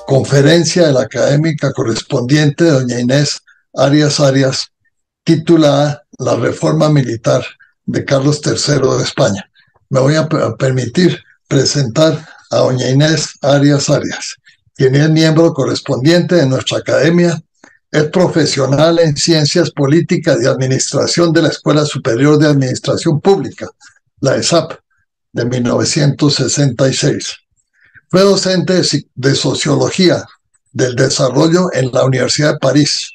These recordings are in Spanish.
conferencia de la académica correspondiente, doña Inés Arias Arias, titulada La Reforma Militar de Carlos III de España. Me voy a permitir presentar a doña Inés Arias Arias, quien es miembro correspondiente de nuestra academia. Es profesional en Ciencias Políticas y Administración de la Escuela Superior de Administración Pública, la ESAP, de 1966. Fue docente de Sociología del Desarrollo en la Universidad de París,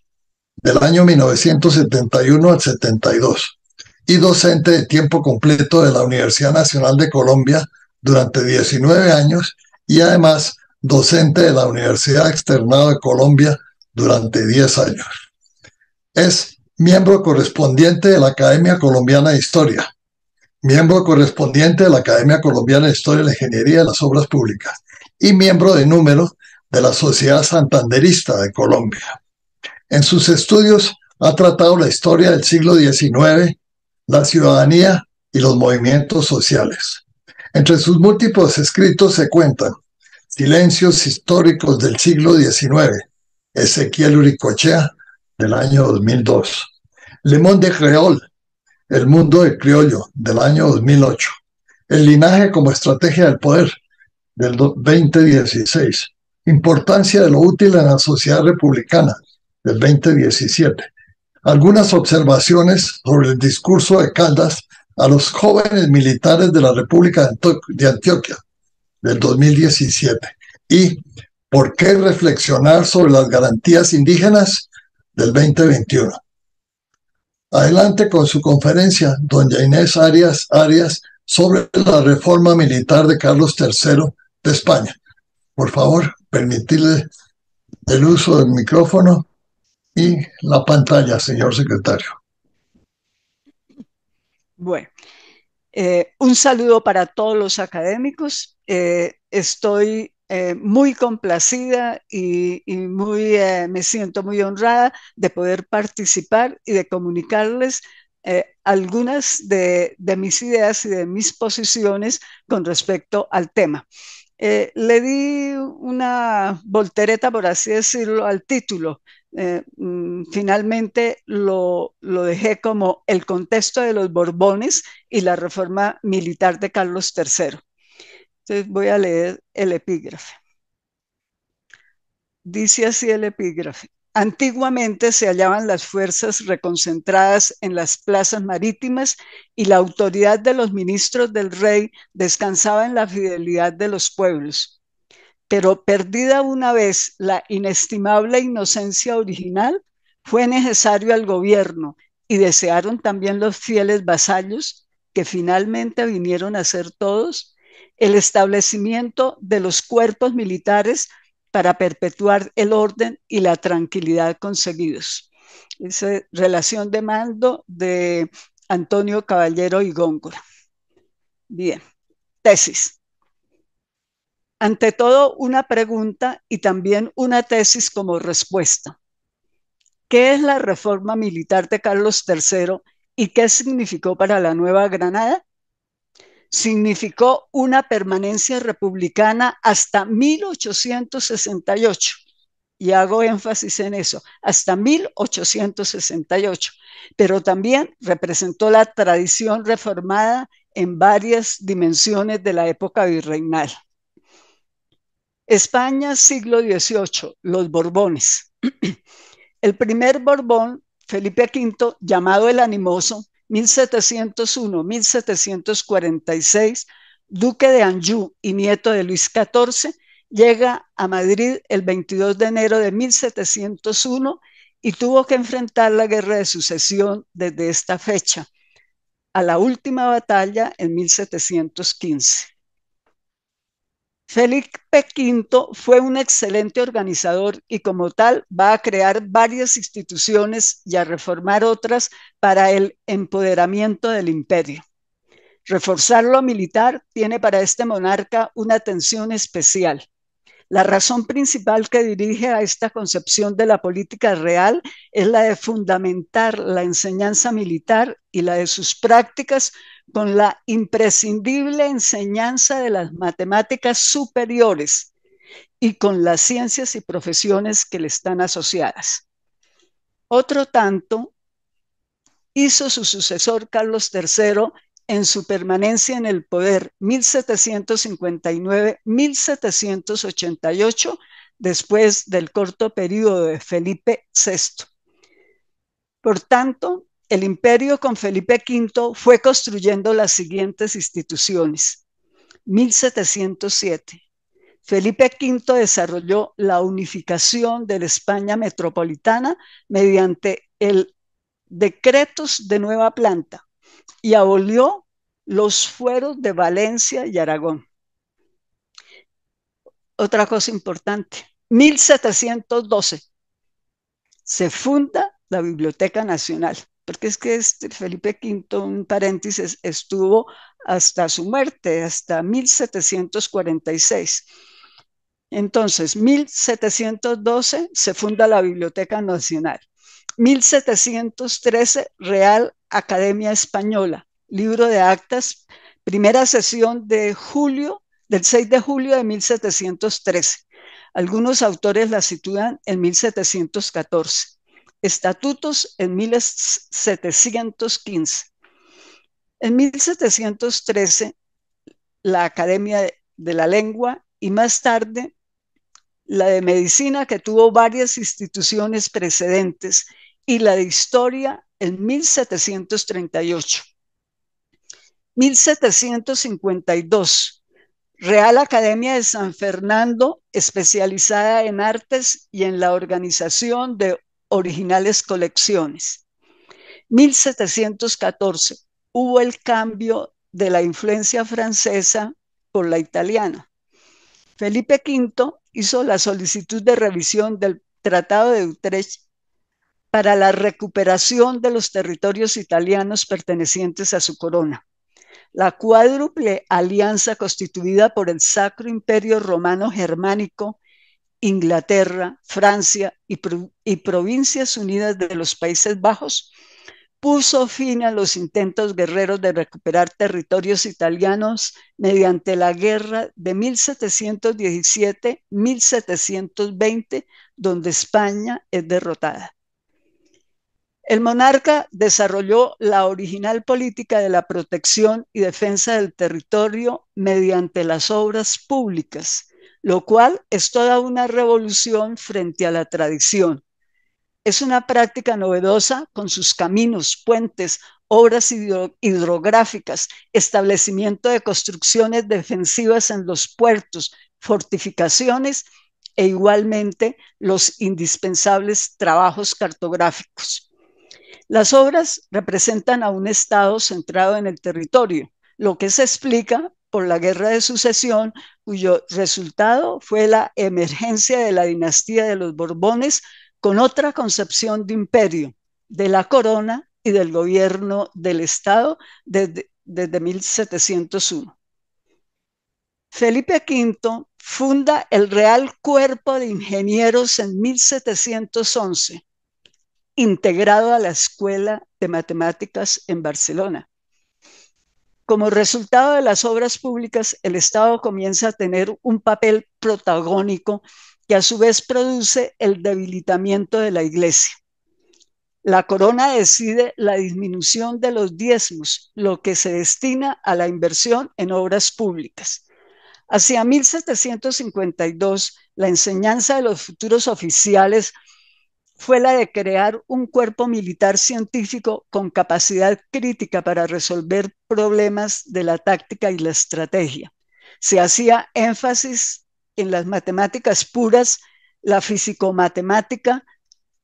del año 1971 al 72, y docente de tiempo completo de la Universidad Nacional de Colombia durante 19 años y además docente de la Universidad Externado de Colombia durante 10 años. Es miembro correspondiente de la Academia Colombiana de Historia, miembro correspondiente de la Academia Colombiana de Historia y la Ingeniería de las Obras Públicas y miembro de número de la Sociedad Santanderista de Colombia. En sus estudios ha tratado la historia del siglo XIX, la ciudadanía y los movimientos sociales. Entre sus múltiples escritos se cuentan Silencios históricos del siglo XIX, Ezequiel Uricochea, del año 2002. Le Monde de Creole, El mundo del criollo, del año 2008. El linaje como estrategia del poder, del 2016. Importancia de lo útil en la sociedad republicana, del 2017. Algunas observaciones sobre el discurso de Caldas a los jóvenes militares de la República de Antioquia, del 2017. Y ¿por qué reflexionar sobre las garantías indígenas? Del 2021. Adelante con su conferencia, doña Inés Arias Arias, sobre la reforma militar de Carlos III de España. Por favor, permitirle el uso del micrófono y la pantalla, señor secretario. Bueno, un saludo para todos los académicos. Estoy muy complacida y me siento muy honrada de poder participar y de comunicarles algunas de mis ideas y de mis posiciones con respecto al tema. Le di una voltereta, por así decirlo, al título. Finalmente lo dejé como el contexto de los Borbones y la reforma militar de Carlos III. Entonces voy a leer el epígrafe. Dice así el epígrafe. Antiguamente se hallaban las fuerzas reconcentradas en las plazas marítimas y la autoridad de los ministros del rey descansaba en la fidelidad de los pueblos. Pero perdida una vez la inestimable inocencia original, fue necesario al gobierno y desearon también los fieles vasallos, que finalmente vinieron a ser todos, el establecimiento de los cuerpos militares para perpetuar el orden y la tranquilidad conseguidos. Esa relación de mando de Antonio Caballero y Góngora. Bien, tesis. Ante todo, una pregunta y también una tesis como respuesta. ¿Qué es la reforma militar de Carlos III y qué significó para la Nueva Granada? Significó una permanencia republicana hasta 1868. Y hago énfasis en eso, hasta 1868. Pero también representó la tradición reformada en varias dimensiones de la época virreinal. España, siglo XVIII, los Borbones. El primer Borbón, Felipe V, llamado el Animoso, 1701-1746, duque de Anjou y nieto de Luis XIV, llega a Madrid el 22 de enero de 1701 y tuvo que enfrentar la guerra de sucesión desde esta fecha, a la última batalla en 1715. Felipe V fue un excelente organizador y como tal va a crear varias instituciones y a reformar otras para el empoderamiento del imperio. Reforzar lo militar tiene para este monarca una atención especial. La razón principal que dirige a esta concepción de la política real es la de fundamentar la enseñanza militar y la de sus prácticas con la imprescindible enseñanza de las matemáticas superiores y con las ciencias y profesiones que le están asociadas. Otro tanto hizo su sucesor Carlos III en su permanencia en el poder 1759-1788, después del corto periodo de Felipe VI. Por tanto, el imperio con Felipe V fue construyendo las siguientes instituciones. 1707. Felipe V desarrolló la unificación de la España metropolitana mediante el decretos de nueva planta y abolió los fueros de Valencia y Aragón. Otra cosa importante, 1712 se funda la Biblioteca Nacional, porque es que Felipe V, un paréntesis, estuvo hasta su muerte, hasta 1746. Entonces, 1712 se funda la Biblioteca Nacional. 1713, Real Academia Española, libro de actas, primera sesión de julio, del 6 de julio de 1713. Algunos autores la sitúan en 1714. Estatutos en 1715. En 1713, la Academia de la Lengua y más tarde la de Medicina, que tuvo varias instituciones precedentes, y la de Historia en 1738. 1752, Real Academia de San Fernando, especializada en artes y en la organización de originales colecciones. 1714, hubo el cambio de la influencia francesa por la italiana. Felipe V hizo la solicitud de revisión del Tratado de Utrecht para la recuperación de los territorios italianos pertenecientes a su corona. La cuádruple alianza constituida por el Sacro Imperio Romano Germánico, Inglaterra, Francia y Provincias Unidas de los Países Bajos puso fin a los intentos guerreros de recuperar territorios italianos mediante la guerra de 1717-1720, donde España es derrotada. El monarca desarrolló la original política de la protección y defensa del territorio mediante las obras públicas, lo cual es toda una revolución frente a la tradición. Es una práctica novedosa con sus caminos, puentes, obras hidrográficas, establecimiento de construcciones defensivas en los puertos, fortificaciones e igualmente los indispensables trabajos cartográficos. Las obras representan a un Estado centrado en el territorio, lo que se explica por la Guerra de Sucesión, cuyo resultado fue la emergencia de la dinastía de los Borbones con otra concepción de imperio, de la corona y del gobierno del Estado desde 1701. Felipe V funda el Real Cuerpo de Ingenieros en 1711, integrado a la Escuela de Matemáticas en Barcelona. Como resultado de las obras públicas, el Estado comienza a tener un papel protagónico que a su vez produce el debilitamiento de la Iglesia. La corona decide la disminución de los diezmos, lo que se destina a la inversión en obras públicas. Hacia 1752, la enseñanza de los futuros oficiales fue la de crear un cuerpo militar científico con capacidad crítica para resolver problemas de la táctica y la estrategia. Se hacía énfasis en las matemáticas puras, la físico-matemática,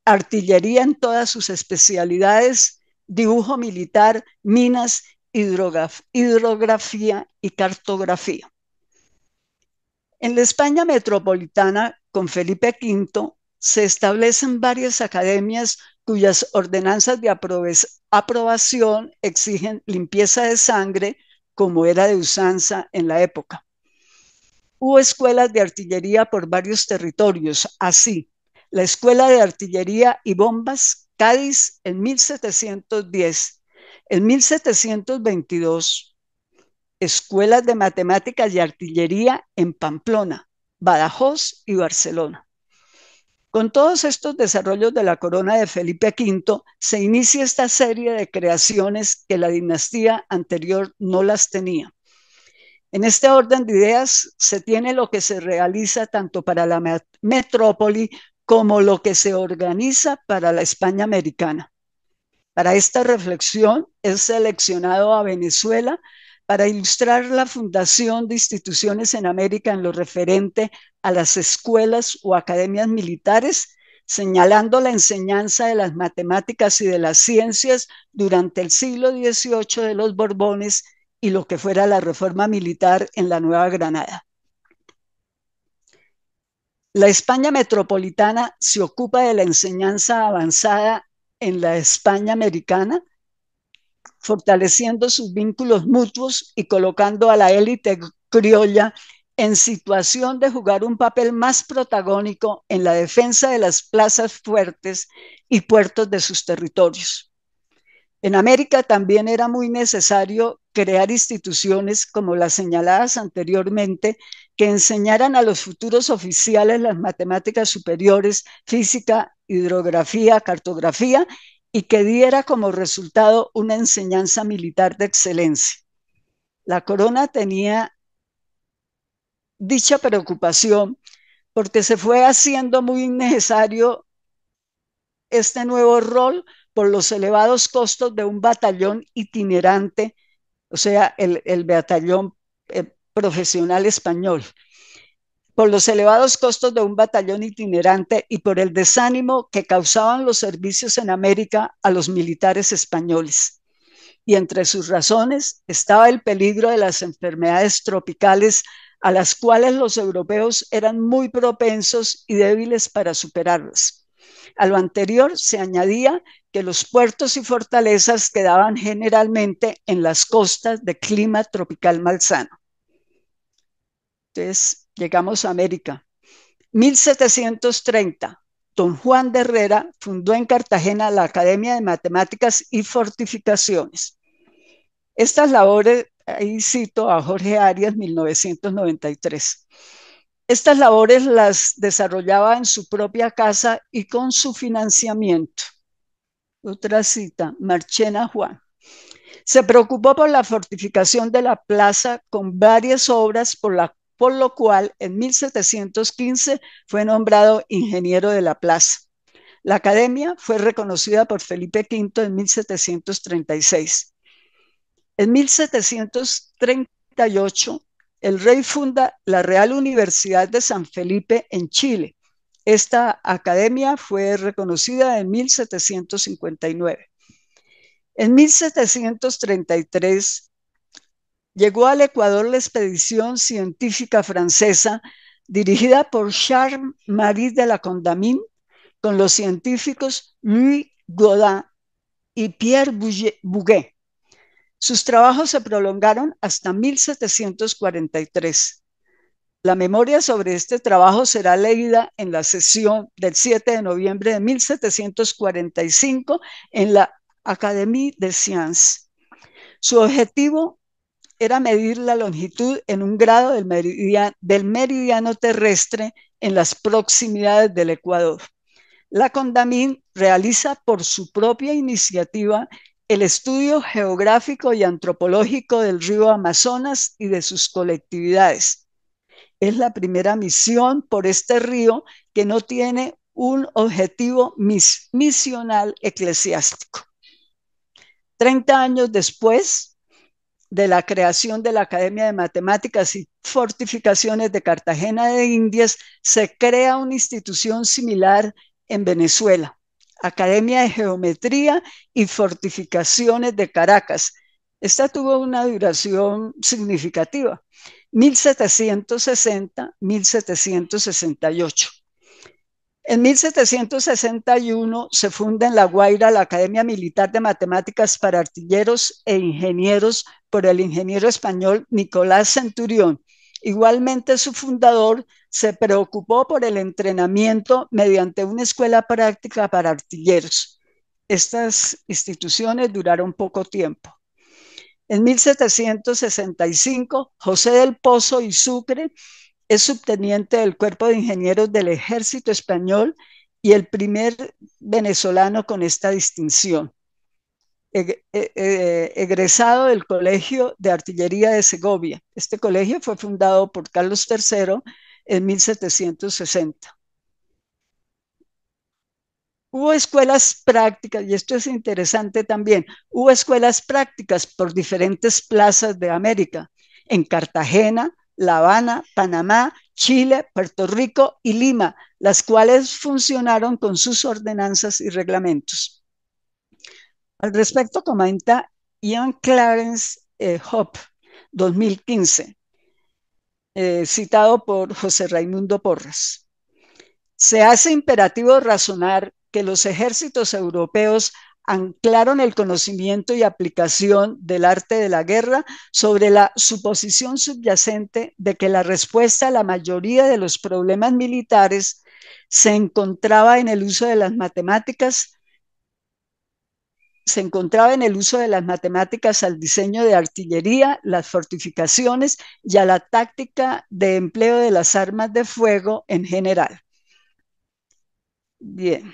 artillería en todas sus especialidades, dibujo militar, minas, hidrografía y cartografía. En la España metropolitana, con Felipe V, se establecen varias academias cuyas ordenanzas de aprobación exigen limpieza de sangre, como era de usanza en la época. Hubo escuelas de artillería por varios territorios, así, la Escuela de Artillería y Bombas, Cádiz, en 1710. En 1722, escuelas de matemáticas y artillería en Pamplona. Badajoz y Barcelona. Con todos estos desarrollos de la corona de Felipe V, se inicia esta serie de creaciones que la dinastía anterior no las tenía. En este orden de ideas se tiene lo que se realiza tanto para la metrópoli como lo que se organiza para la España americana. Para esta reflexión he seleccionado a Venezuela para ilustrar la fundación de instituciones en América en lo referente a las escuelas o academias militares, señalando la enseñanza de las matemáticas y de las ciencias durante el siglo XVIII de los Borbones y lo que fuera la reforma militar en la Nueva Granada. La España metropolitana se ocupa de la enseñanza avanzada en la España americana, fortaleciendo sus vínculos mutuos y colocando a la élite criolla en situación de jugar un papel más protagónico en la defensa de las plazas fuertes y puertos de sus territorios. En América también era muy necesario crear instituciones como las señaladas anteriormente que enseñaran a los futuros oficiales las matemáticas superiores, física, hidrografía, cartografía y que diera como resultado una enseñanza militar de excelencia. La corona tenía dicha preocupación porque se fue haciendo muy necesario este nuevo rol por los elevados costos de un batallón itinerante, o sea, el batallón profesional español, por los elevados costos de un batallón itinerante y por el desánimo que causaban los servicios en América a los militares españoles. Y entre sus razones estaba el peligro de las enfermedades tropicales a las cuales los europeos eran muy propensos y débiles para superarlas. A lo anterior se añadía que los puertos y fortalezas quedaban generalmente en las costas de clima tropical malsano. Entonces, llegamos a América. 1730, don Juan de Herrera fundó en Cartagena la Academia de Matemáticas y Fortificaciones. Estas labores, ahí cito a Jorge Arias, 1993. Estas labores las desarrollaba en su propia casa y con su financiamiento. Otra cita, Marchena Juan. Se preocupó por la fortificación de la plaza con varias obras, por lo cual en 1715 fue nombrado ingeniero de la plaza. La academia fue reconocida por Felipe V en 1736. En 1738, el rey funda la Real Universidad de San Felipe en Chile. Esta academia fue reconocida en 1759. En 1733 llegó al Ecuador la expedición científica francesa dirigida por Charles-Marie de la Condamine con los científicos Louis Godin y Pierre Bouguer. Sus trabajos se prolongaron hasta 1743. La memoria sobre este trabajo será leída en la sesión del 7 de noviembre de 1745 en la Académie des Sciences. Su objetivo era medir la longitud en un grado del meridiano terrestre en las proximidades del Ecuador. La Condamine realiza por su propia iniciativa el estudio geográfico y antropológico del río Amazonas y de sus colectividades. Es la primera misión por este río que no tiene un objetivo misional eclesiástico. 30 años después de la creación de la Academia de Matemáticas y Fortificaciones de Cartagena de Indias, se crea una institución similar en Venezuela, Academia de Geometría y Fortificaciones de Caracas. Esta tuvo una duración significativa, 1760-1768. En 1761 se funda en La Guaira la Academia Militar de Matemáticas para Artilleros e Ingenieros por el ingeniero español Nicolás Centurión. Igualmente su fundador se preocupó por el entrenamiento mediante una escuela práctica para artilleros. Estas instituciones duraron poco tiempo. En 1765, José del Pozo y Sucre Es subteniente del Cuerpo de Ingenieros del Ejército Español y el primer venezolano con esta distinción. Egresado del Colegio de Artillería de Segovia. Este colegio fue fundado por Carlos III en 1760. Hubo escuelas prácticas, y esto es interesante también, hubo escuelas prácticas por diferentes plazas de América, en Cartagena, La Habana, Panamá, Chile, Puerto Rico y Lima, las cuales funcionaron con sus ordenanzas y reglamentos. Al respecto comenta Ian Clarence Hope, 2015, citado por José Raimundo Porras. Se hace imperativo razonar que los ejércitos europeos anclaron el conocimiento y aplicación del arte de la guerra sobre la suposición subyacente de que la respuesta a la mayoría de los problemas militares se encontraba en el uso de las matemáticas al diseño de artillería, las fortificaciones y a la táctica de empleo de las armas de fuego en general. Bien,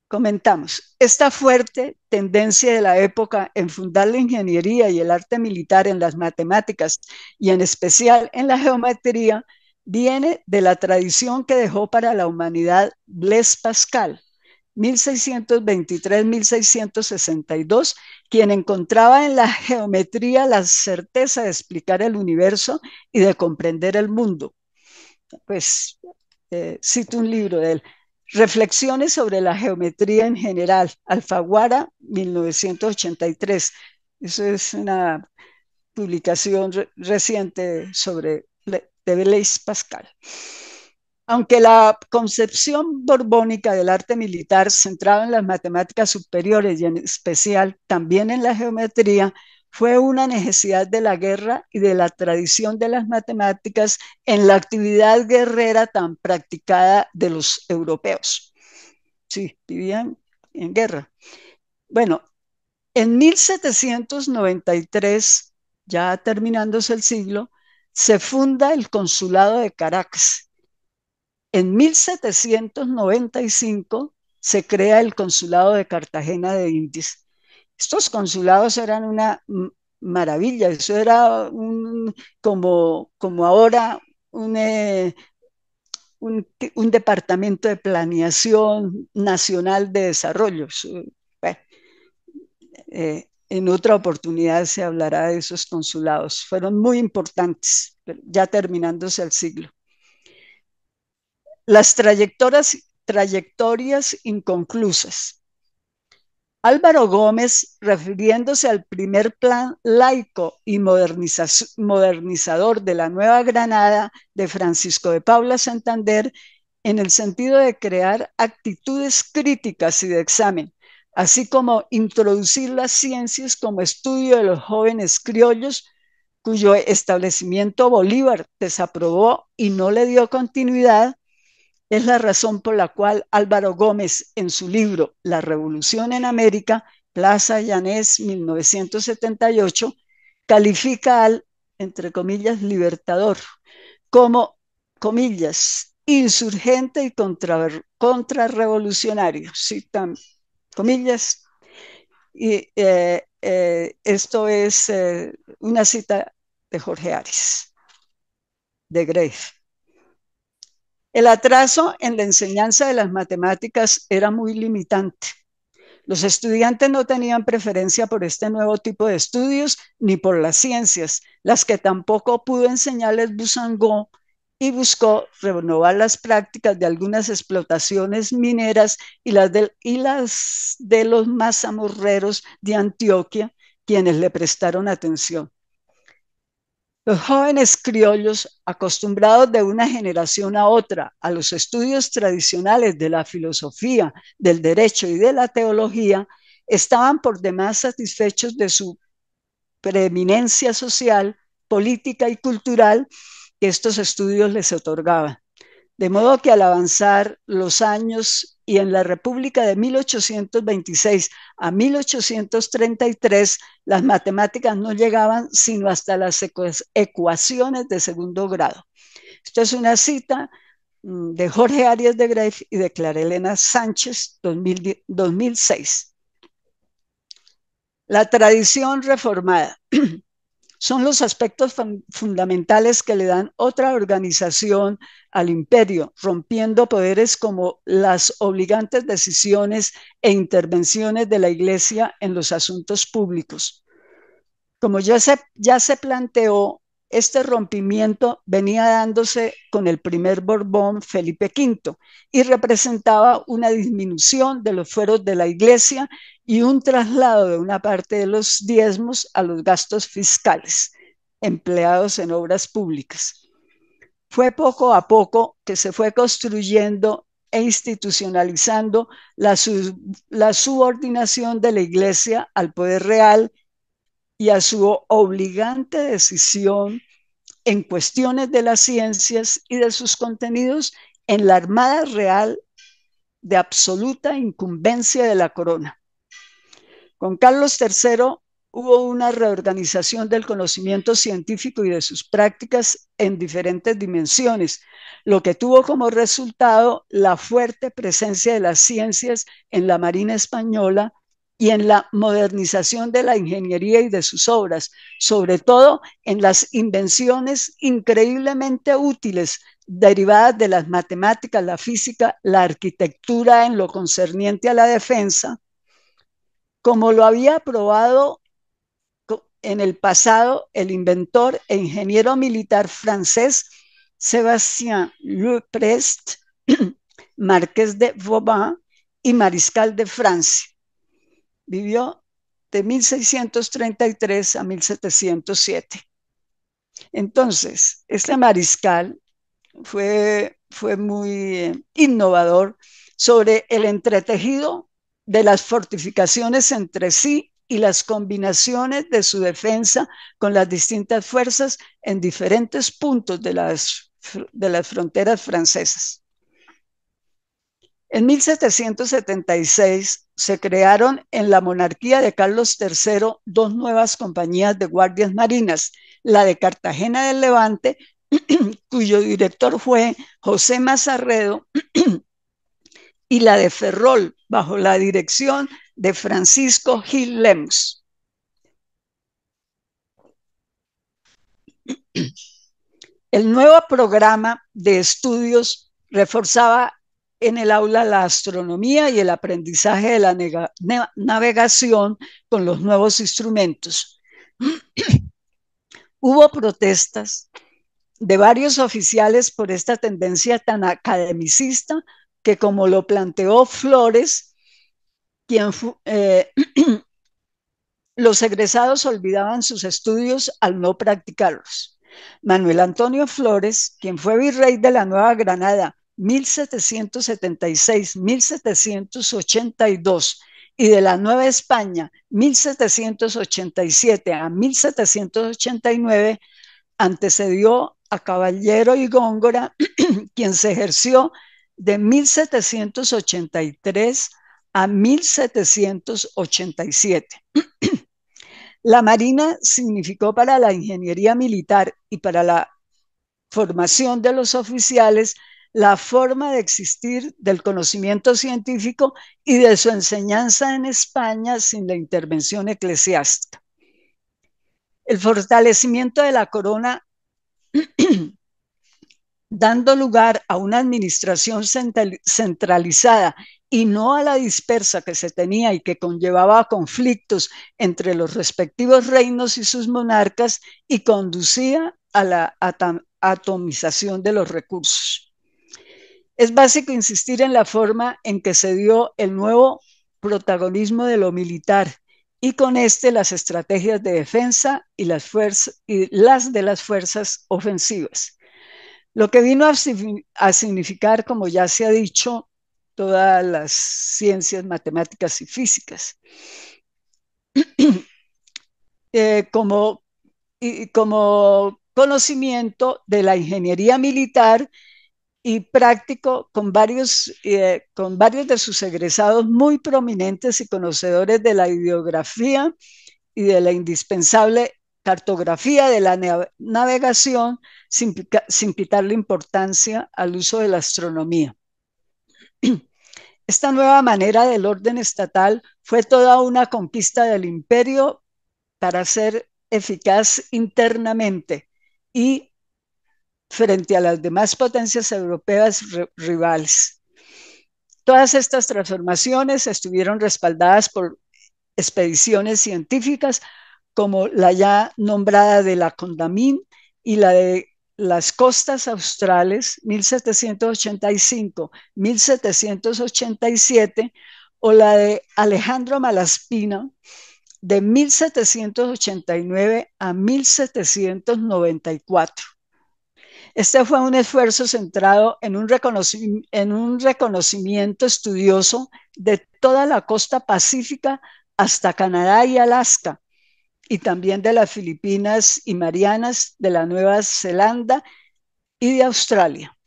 comentamos. Esta fuerte tendencia de la época en fundar la ingeniería y el arte militar en las matemáticas y en especial en la geometría viene de la tradición que dejó para la humanidad Blaise Pascal, 1623-1662, quien encontraba en la geometría la certeza de explicar el universo y de comprender el mundo. Pues cito un libro de él, Reflexiones sobre la geometría en general, Alfaguara, 1983. Eso es una publicación reciente sobre de Blaise Pascal. Aunque la concepción borbónica del arte militar, centrado en las matemáticas superiores y en especial también en la geometría, fue una necesidad de la guerra y de la tradición de las matemáticas en la actividad guerrera tan practicada de los europeos. Sí, vivían en guerra. Bueno, en 1793, ya terminándose el siglo, se funda el Consulado de Caracas. En 1795 se crea el Consulado de Cartagena de Indias. Estos consulados eran una maravilla, eso era como ahora un departamento de planeación nacional de desarrollo. Bueno, en otra oportunidad se hablará de esos consulados. Fueron muy importantes, ya terminándose el siglo. Las trayectorias inconclusas. Álvaro Gómez, refiriéndose al primer plan laico y modernizador de la Nueva Granada de Francisco de Paula Santander, en el sentido de crear actitudes críticas y de examen, así como introducir las ciencias como estudio de los jóvenes criollos, cuyo establecimiento Bolívar desaprobó y no le dio continuidad, es la razón por la cual Álvaro Gómez, en su libro La Revolución en América, Plaza Llanés, 1978, califica al, entre comillas, libertador como, comillas, insurgente y contrarrevolucionario, citan comillas, y esto es una cita de Jorge Arias, de Grave. El atraso en la enseñanza de las matemáticas era muy limitante. Los estudiantes no tenían preferencia por este nuevo tipo de estudios ni por las ciencias, las que tampoco pudo enseñarles Boussangó, y buscó renovar las prácticas de algunas explotaciones mineras y las de los mazamorreros de Antioquia, quienes le prestaron atención. Los jóvenes criollos, acostumbrados de una generación a otra a los estudios tradicionales de la filosofía, del derecho y de la teología, estaban por demás satisfechos de su preeminencia social, política y cultural que estos estudios les otorgaban. De modo que al avanzar los años y en la República de 1826 a 1833, las matemáticas no llegaban sino hasta las ecuaciones de segundo grado. Esta es una cita de Jorge Arias de Greif y de Clara Elena Sánchez, 2006. La tradición reformada son los aspectos fundamentales que le dan otra organización al imperio, rompiendo poderes como las obligantes decisiones e intervenciones de la Iglesia en los asuntos públicos. Como ya se planteó, este rompimiento venía dándose con el primer Borbón, Felipe V, y representaba una disminución de los fueros de la Iglesia y un traslado de una parte de los diezmos a los gastos fiscales empleados en obras públicas. Fue poco a poco que se fue construyendo e institucionalizando la subordinación de la Iglesia al poder real y a su obligante decisión en cuestiones de las ciencias y de sus contenidos en la Armada Real de absoluta incumbencia de la corona. Con Carlos III hubo una reorganización del conocimiento científico y de sus prácticas en diferentes dimensiones, lo que tuvo como resultado la fuerte presencia de las ciencias en la Marina española y en la modernización de la ingeniería y de sus obras, sobre todo en las invenciones increíblemente útiles derivadas de las matemáticas, la física, la arquitectura en lo concerniente a la defensa, como lo había probado en el pasado el inventor e ingeniero militar francés Sébastien Leprest, marqués de Vauban y mariscal de Francia. Vivió de 1633 a 1707. Entonces, este mariscal fue muy innovador sobre el entretejido de las fortificaciones entre sí y las combinaciones de su defensa con las distintas fuerzas en diferentes puntos de las fronteras francesas. En 1776 se crearon en la monarquía de Carlos III dos nuevas compañías de guardias marinas, la de Cartagena del Levante, cuyo director fue José Mazarredo, y la de Ferrol, bajo la dirección de Francisco Gil Lemus. El nuevo programa de estudios reforzaba en el aula la astronomía y el aprendizaje de la navegación con los nuevos instrumentos. Hubo protestas de varios oficiales por esta tendencia tan academicista que, como lo planteó Flores, los egresados olvidaban sus estudios al no practicarlos. Manuel Antonio Flores, quien fue virrey de la Nueva Granada 1776-1782 y de la Nueva España 1787 a 1789, antecedió a Caballero y Góngora, quien se ejerció de 1783 a 1787. La Marina significó para la ingeniería militar y para la formación de los oficiales la forma de existir del conocimiento científico y de su enseñanza en España sin la intervención eclesiástica. El fortalecimiento de la corona, dando lugar a una administración centralizada y no a la dispersa que se tenía y que conllevaba conflictos entre los respectivos reinos y sus monarcas y conducía a la atomización de los recursos. Es básico insistir en la forma en que se dio el nuevo protagonismo de lo militar y con este las estrategias de defensa y las de las fuerzas ofensivas. Lo que vino a significar, como ya se ha dicho, todas las ciencias matemáticas y físicas. Como conocimiento de la ingeniería militar y práctico con varios de sus egresados muy prominentes y conocedores de la ideografía y de la indispensable cartografía de la navegación sin quitarle importancia al uso de la astronomía. Esta nueva manera del orden estatal fue toda una conquista del imperio para ser eficaz internamente y frente a las demás potencias europeas rivales. Todas estas transformaciones estuvieron respaldadas por expediciones científicas como la ya nombrada de la Condamine y la de las costas australes 1785-1787 o la de Alejandro Malaspina de 1789 a 1794. Este fue un esfuerzo centrado en un reconocimiento estudioso de toda la costa pacífica hasta Canadá y Alaska, y también de las Filipinas y Marianas, de la Nueva Zelanda y de Australia.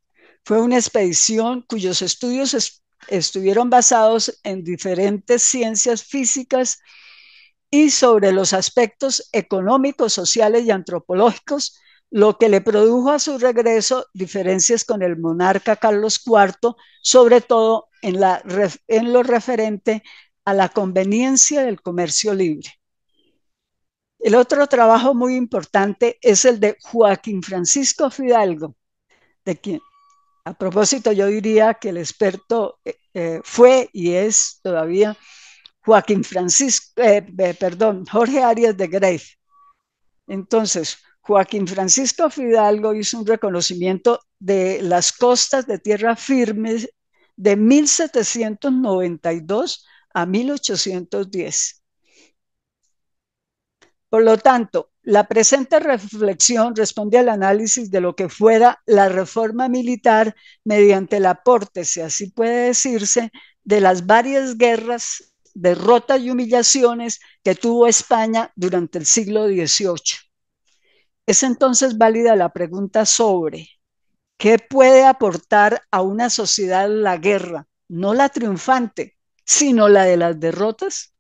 Fue una expedición cuyos estudios estuvieron basados en diferentes ciencias físicas y sobre los aspectos económicos, sociales y antropológicos, lo que le produjo a su regreso diferencias con el monarca Carlos IV, sobre todo en lo referente a la conveniencia del comercio libre. El otro trabajo muy importante es el de Joaquín Francisco Fidalgo, de quien, a propósito, yo diría que el experto fue y es todavía Jorge Arias de Grey. Entonces, Joaquín Francisco Fidalgo hizo un reconocimiento de las costas de tierra firme de 1792 a 1810. Por lo tanto, la presente reflexión responde al análisis de lo que fuera la reforma militar mediante el aporte, si así puede decirse, de las varias guerras, derrotas y humillaciones que tuvo España durante el siglo XVIII. Es entonces válida la pregunta sobre ¿qué puede aportar a una sociedad la guerra? No la triunfante, sino la de las derrotas.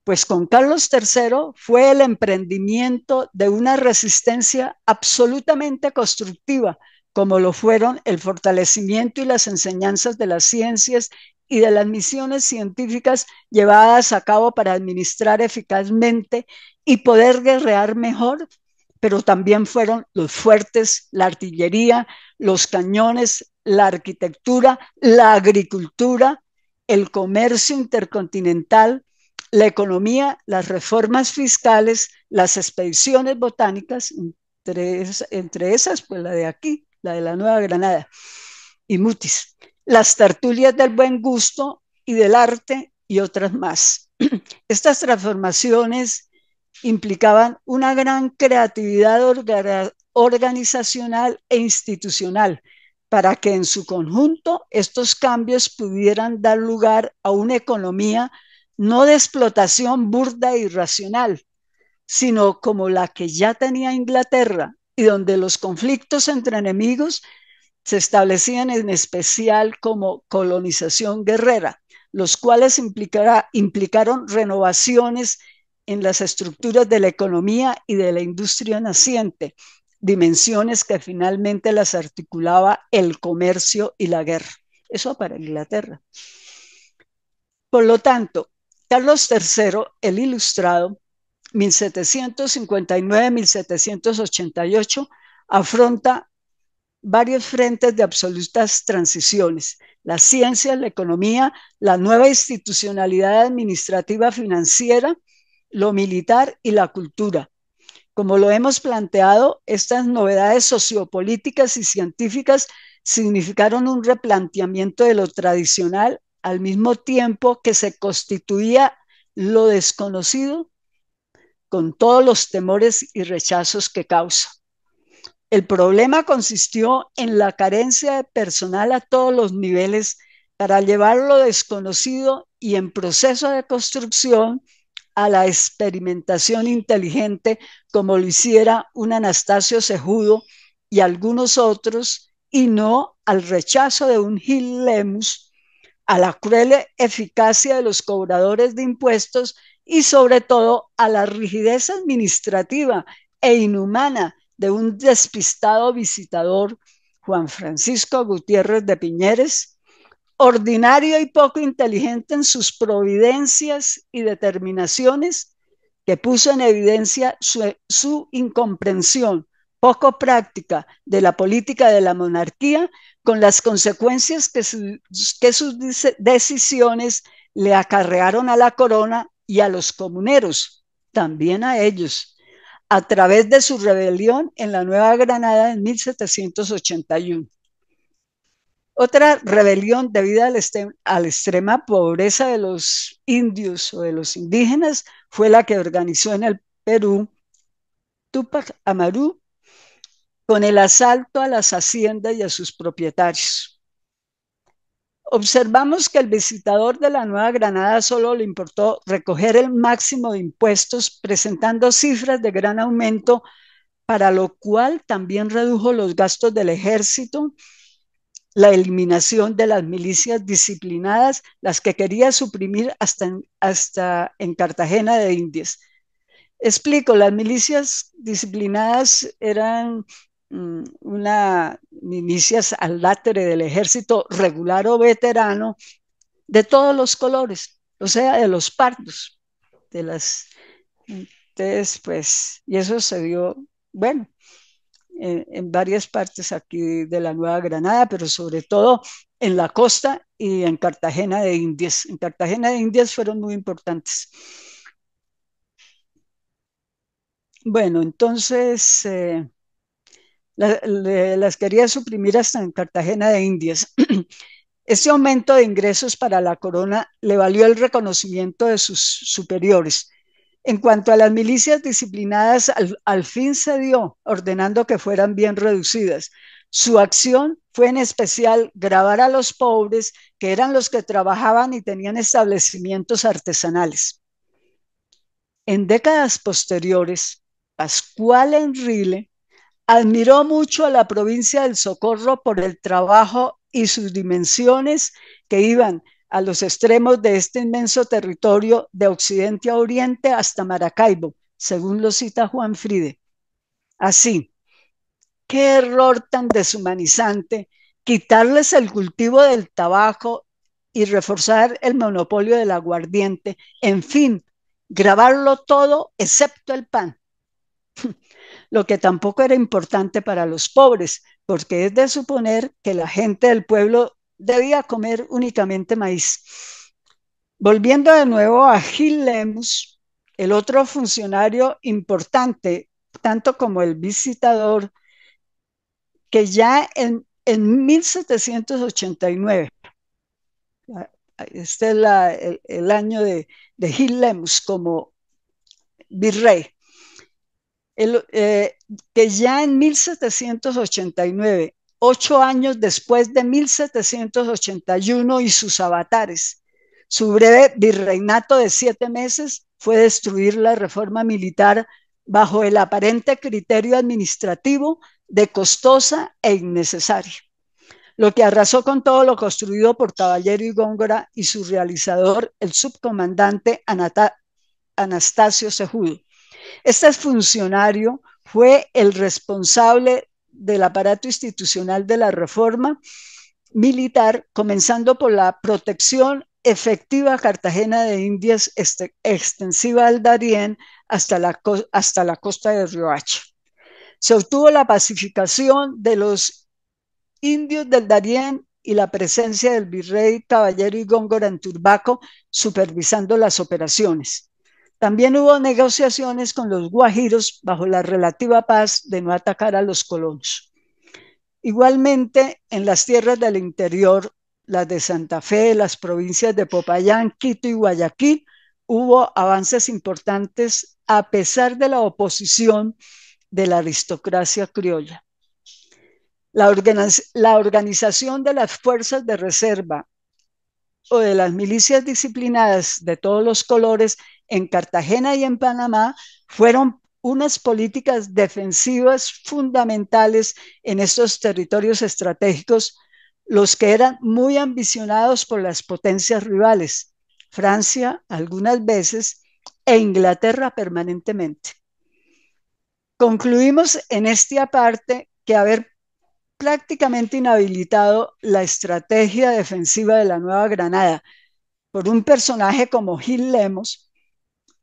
Pues con Carlos III fue el emprendimiento de una resistencia absolutamente constructiva, como lo fueron el fortalecimiento y las enseñanzas de las ciencias y de las misiones científicas llevadas a cabo para administrar eficazmente y poder guerrear mejor, pero también fueron los fuertes, la artillería, los cañones, la arquitectura, la agricultura, el comercio intercontinental, la economía, las reformas fiscales, las expediciones botánicas, entre esas, pues la de aquí, la de la Nueva Granada, y Mutis, las tertulias del buen gusto y del arte y otras más. Estas transformaciones implicaban una gran creatividad organizacional e institucional para que en su conjunto estos cambios pudieran dar lugar a una economía no de explotación burda e irracional, sino como la que ya tenía Inglaterra y donde los conflictos entre enemigos se establecían en especial como colonización guerrera, los cuales implicaron renovaciones en las estructuras de la economía y de la industria naciente, dimensiones que finalmente las articulaba el comercio y la guerra. Eso para Inglaterra. Por lo tanto, Carlos III, el Ilustrado, 1759-1788, afronta varios frentes de absolutas transiciones: la ciencia, la economía, la nueva institucionalidad administrativa financiera, lo militar y la cultura. Como lo hemos planteado, estas novedades sociopolíticas y científicas significaron un replanteamiento de lo tradicional al mismo tiempo que se constituía lo desconocido con todos los temores y rechazos que causa. El problema consistió en la carencia de personal a todos los niveles para llevar lo desconocido y en proceso de construcción a la experimentación inteligente como lo hiciera un Anastasio Cejudo y algunos otros, y no al rechazo de un Gil Lemus, a la cruel eficacia de los cobradores de impuestos y sobre todo a la rigidez administrativa e inhumana de un despistado visitador, Juan Francisco Gutiérrez de Piñeres, ordinario y poco inteligente en sus providencias y determinaciones, que puso en evidencia su incomprensión poco práctica de la política de la monarquía, con las consecuencias que sus decisiones le acarrearon a la corona y a los comuneros, también a ellos, a través de su rebelión en la Nueva Granada en 1781. Otra rebelión debida a la extrema pobreza de los indios o de los indígenas fue la que organizó en el Perú Túpac Amaru con el asalto a las haciendas y a sus propietarios. Observamos que el visitador de la Nueva Granada solo le importó recoger el máximo de impuestos, presentando cifras de gran aumento, para lo cual también redujo los gastos del ejército, la eliminación de las milicias disciplinadas, las que quería suprimir hasta en Cartagena de Indias. Explico, las milicias disciplinadas eran una milicias al látere del ejército regular o veterano de todos los colores, o sea, de los pardos, de las... Entonces, pues, y eso se dio, bueno, en varias partes aquí de la Nueva Granada, pero sobre todo en la costa y en Cartagena de Indias. En Cartagena de Indias fueron muy importantes. Bueno, entonces las quería suprimir hasta en Cartagena de Indias. Este aumento de ingresos para la corona le valió el reconocimiento de sus superiores. En cuanto a las milicias disciplinadas, al fin se dio, ordenando que fueran bien reducidas. Su acción fue en especial gravar a los pobres, que eran los que trabajaban y tenían establecimientos artesanales. En décadas posteriores, Pascual Enrile admiró mucho a la provincia del Socorro por el trabajo y sus dimensiones, que iban a los extremos de este inmenso territorio de occidente a oriente hasta Maracaibo, según lo cita Juan Fride. Así, qué error tan deshumanizante quitarles el cultivo del tabaco y reforzar el monopolio del aguardiente, en fin, gravarlo todo excepto el pan. Lo que tampoco era importante para los pobres, porque es de suponer que la gente del pueblo debía comer únicamente maíz. Volviendo de nuevo a Gil Lemus, el otro funcionario importante, tanto como el visitador, que ya en 1789, este es el año de Gil Lemus como virrey, que ya en 1789, 8 años después de 1781 y sus avatares, su breve virreinato de 7 meses fue destruir la reforma militar bajo el aparente criterio administrativo de costosa e innecesaria, lo que arrasó con todo lo construido por Caballero y Góngora y su realizador, el subcomandante Anastasio Cejudo. Este funcionario fue el responsable del aparato institucional de la reforma militar, comenzando por la protección efectiva a Cartagena de Indias, extensiva al Darién hasta la costa de Riohacha. Se obtuvo la pacificación de los indios del Darién y la presencia del virrey Caballero y Góngora en Turbaco supervisando las operaciones. También hubo negociaciones con los guajiros bajo la relativa paz de no atacar a los colonos. Igualmente, en las tierras del interior, las de Santa Fe, las provincias de Popayán, Quito y Guayaquil, hubo avances importantes a pesar de la oposición de la aristocracia criolla. La organización de las fuerzas de reserva o de las milicias disciplinadas de todos los colores en Cartagena y en Panamá fueron unas políticas defensivas fundamentales en estos territorios estratégicos, los que eran muy ambicionados por las potencias rivales, Francia algunas veces e Inglaterra permanentemente. Concluimos en esta parte que haber prácticamente inhabilitado la estrategia defensiva de la Nueva Granada por un personaje como Gil Lemos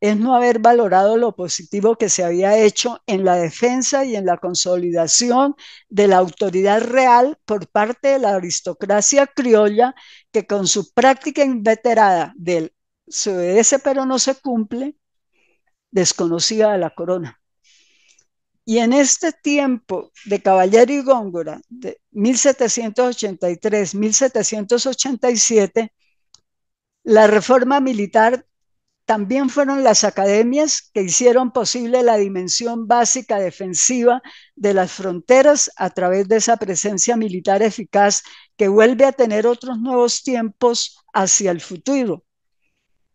es no haber valorado lo positivo que se había hecho en la defensa y en la consolidación de la autoridad real por parte de la aristocracia criolla que con su práctica inveterada del se obedece pero no se cumple, desconocía a la corona. Y en este tiempo de Caballero y Góngora, de 1783-1787, la reforma militar también fueron las academias que hicieron posible la dimensión básica defensiva de las fronteras a través de esa presencia militar eficaz que vuelve a tener otros nuevos tiempos hacia el futuro.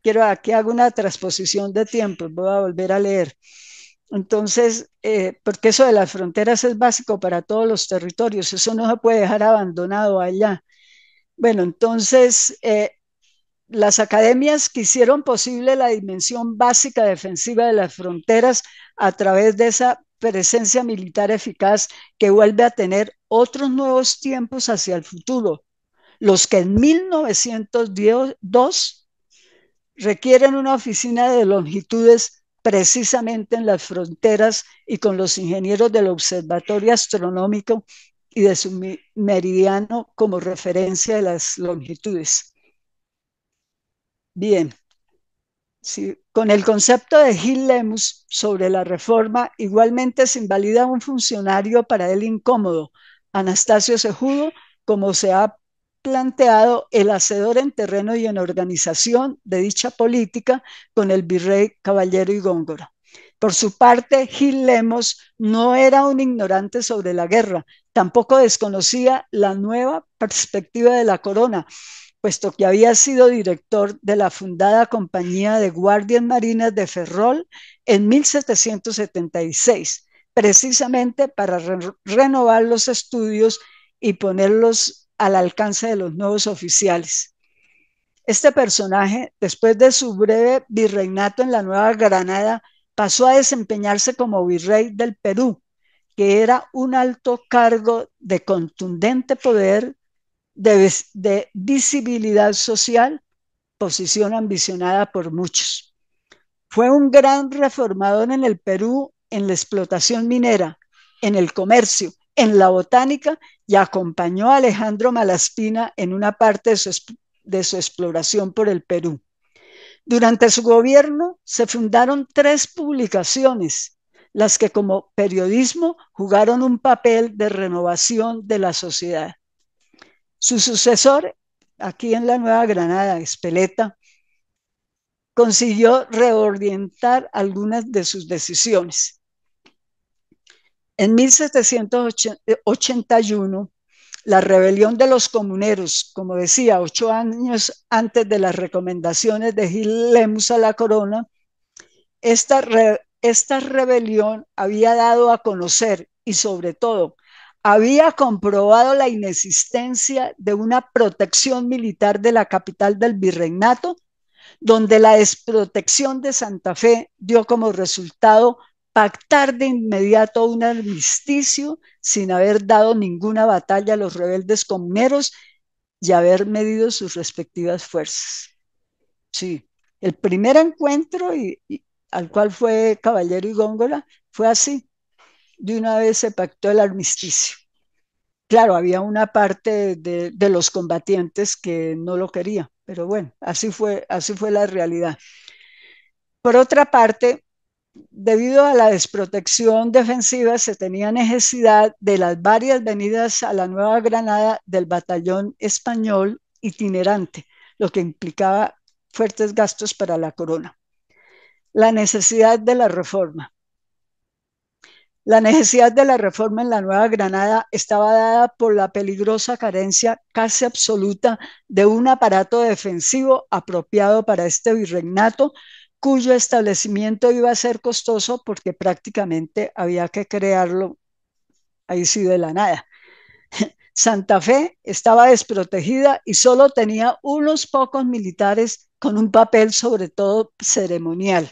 Quiero aquí hago una transposición de tiempos, voy a volver a leer. Entonces, porque eso de las fronteras es básico para todos los territorios, eso no se puede dejar abandonado allá. Bueno, entonces, las academias que hicieron posible la dimensión básica defensiva de las fronteras a través de esa presencia militar eficaz que vuelve a tener otros nuevos tiempos hacia el futuro, los que en 1902 requieren una oficina de longitudes precisamente en las fronteras y con los ingenieros del Observatorio Astronómico y de su meridiano como referencia de las longitudes. Bien, sí, con el concepto de Gil Lemus sobre la reforma, igualmente se invalida un funcionario para él incómodo, Anastasio Cejudo, como se ha planteado el hacedor en terreno y en organización de dicha política con el virrey Caballero y Góngora. Por su parte, Gil Lemos no era un ignorante sobre la guerra, tampoco desconocía la nueva perspectiva de la corona, puesto que había sido director de la fundada Compañía de Guardias Marinas de Ferrol en 1776, precisamente para renovar los estudios y ponerlos al alcance de los nuevos oficiales. Este personaje, después de su breve virreinato en la Nueva Granada, pasó a desempeñarse como virrey del Perú, que era un alto cargo de contundente poder, de visibilidad social, posición ambicionada por muchos. Fue un gran reformador en el Perú en la explotación minera, en el comercio, en la botánica y acompañó a Alejandro Malaspina en una parte de su exploración por el Perú. Durante su gobierno se fundaron 3 publicaciones, las que como periodismo jugaron un papel de renovación de la sociedad. Su sucesor, aquí en la Nueva Granada, Espeleta, consiguió reorientar algunas de sus decisiones. En 1781, la rebelión de los comuneros, como decía, 8 años antes de las recomendaciones de Gil Lemus a la corona, esta rebelión había dado a conocer y sobre todo había comprobado la inexistencia de una protección militar de la capital del virreinato, donde la desprotección de Santa Fe dio como resultado pactar de inmediato un armisticio sin haber dado ninguna batalla a los rebeldes comuneros y haber medido sus respectivas fuerzas. Sí, el primer encuentro al cual fue Caballero y Góngora fue así. De una vez se pactó el armisticio. Claro, había una parte de los combatientes que no lo quería, pero bueno, así fue la realidad. Por otra parte, debido a la desprotección defensiva, se tenía necesidad de las varias venidas a la Nueva Granada del batallón español itinerante, lo que implicaba fuertes gastos para la corona. La necesidad de la reforma. La necesidad de la reforma en la Nueva Granada estaba dada por la peligrosa carencia casi absoluta de un aparato defensivo apropiado para este virreinato, cuyo establecimiento iba a ser costoso porque prácticamente había que crearlo ahí sí de la nada. Santa Fe estaba desprotegida y solo tenía unos pocos militares con un papel sobre todo ceremonial.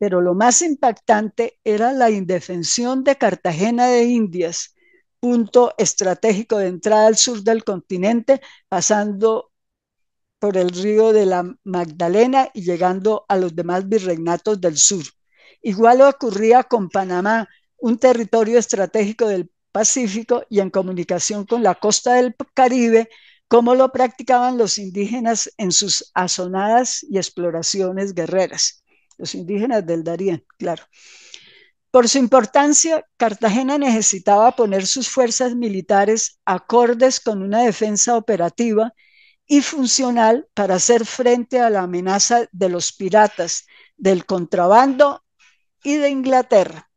pero lo más impactante era la indefensión de Cartagena de Indias, punto estratégico de entrada al sur del continente, pasando por el río de la Magdalena y llegando a los demás virreinatos del sur. Igual ocurría con Panamá, un territorio estratégico del Pacífico y en comunicación con la costa del Caribe, como lo practicaban los indígenas en sus asonadas y exploraciones guerreras. Los indígenas del Darién, claro. Por su importancia, Cartagena necesitaba poner sus fuerzas militares acordes con una defensa operativa y funcional para hacer frente a la amenaza de los piratas, del contrabando y de Inglaterra.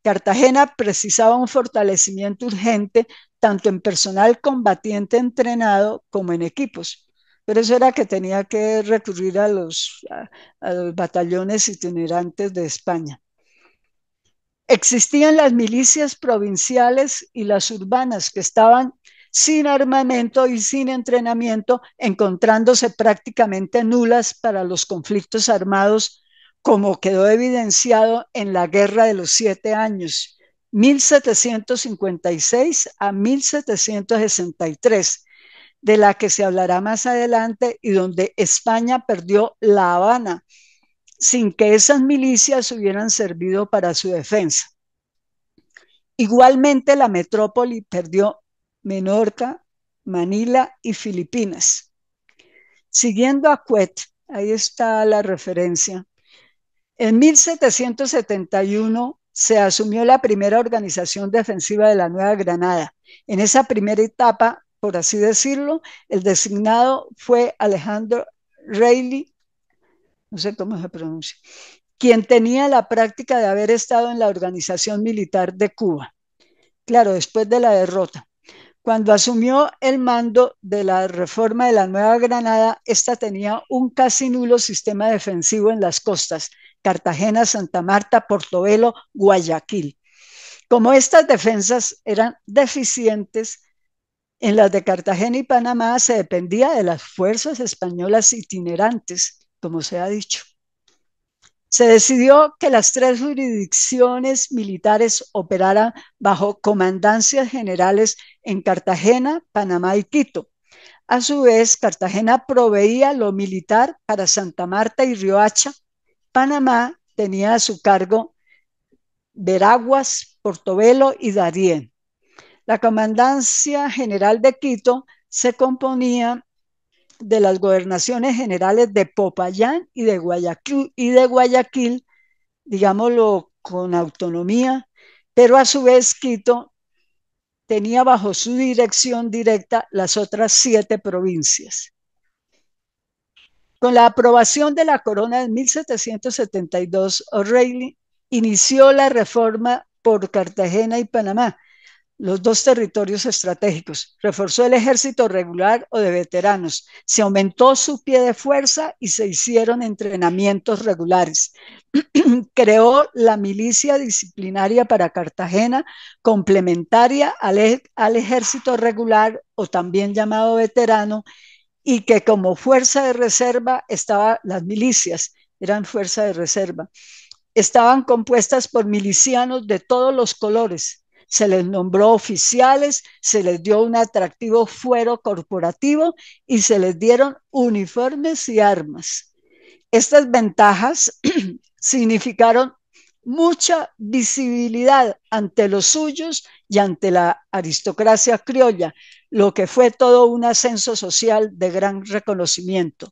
Cartagena precisaba un fortalecimiento urgente tanto en personal combatiente entrenado como en equipos. Pero eso era que tenía que recurrir a los batallones itinerantes de España. Existían las milicias provinciales y las urbanas que estaban sin armamento y sin entrenamiento, encontrándose prácticamente nulas para los conflictos armados, como quedó evidenciado en la Guerra de los 7 Años, 1756 a 1763, de la que se hablará más adelante y donde España perdió La Habana sin que esas milicias hubieran servido para su defensa. Igualmente, la metrópoli perdió Menorca, Manila y Filipinas. Siguiendo a Cuet, ahí está la referencia. En 1771 se asumió la primera organización defensiva de la Nueva Granada. En esa primera etapa, por así decirlo, el designado fue Alejandro Reilly, no sé cómo se pronuncia, quien tenía la práctica de haber estado en la organización militar de Cuba. Claro, después de la derrota. Cuando asumió el mando de la reforma de la Nueva Granada, esta tenía un casi nulo sistema defensivo en las costas, Cartagena, Santa Marta, Portobelo, Guayaquil. Como estas defensas eran deficientes, en las de Cartagena y Panamá se dependía de las fuerzas españolas itinerantes, como se ha dicho. Se decidió que las tres jurisdicciones militares operaran bajo comandancias generales en Cartagena, Panamá y Quito. A su vez, Cartagena proveía lo militar para Santa Marta y Riohacha. Panamá tenía a su cargo Veraguas, Portobelo y Darién. La Comandancia General de Quito se componía de las gobernaciones generales de Popayán y de Guayaquil, digámoslo con autonomía, pero a su vez Quito tenía bajo su dirección directa las otras 7 provincias. Con la aprobación de la corona de 1772, O'Reilly inició la reforma por Cartagena y Panamá, los dos territorios estratégicos, reforzó el ejército regular o de veteranos, se aumentó su pie de fuerza y se hicieron entrenamientos regulares. Creó la milicia disciplinaria para Cartagena, complementaria al ejército regular o también llamado veterano, y que como fuerza de reserva estaban las milicias, eran fuerza de reserva. Estaban compuestas por milicianos de todos los colores, se les nombró oficiales, se les dio un atractivo fuero corporativo y se les dieron uniformes y armas. Estas ventajas significaron mucha visibilidad ante los suyos y ante la aristocracia criolla, lo que fue todo un ascenso social de gran reconocimiento,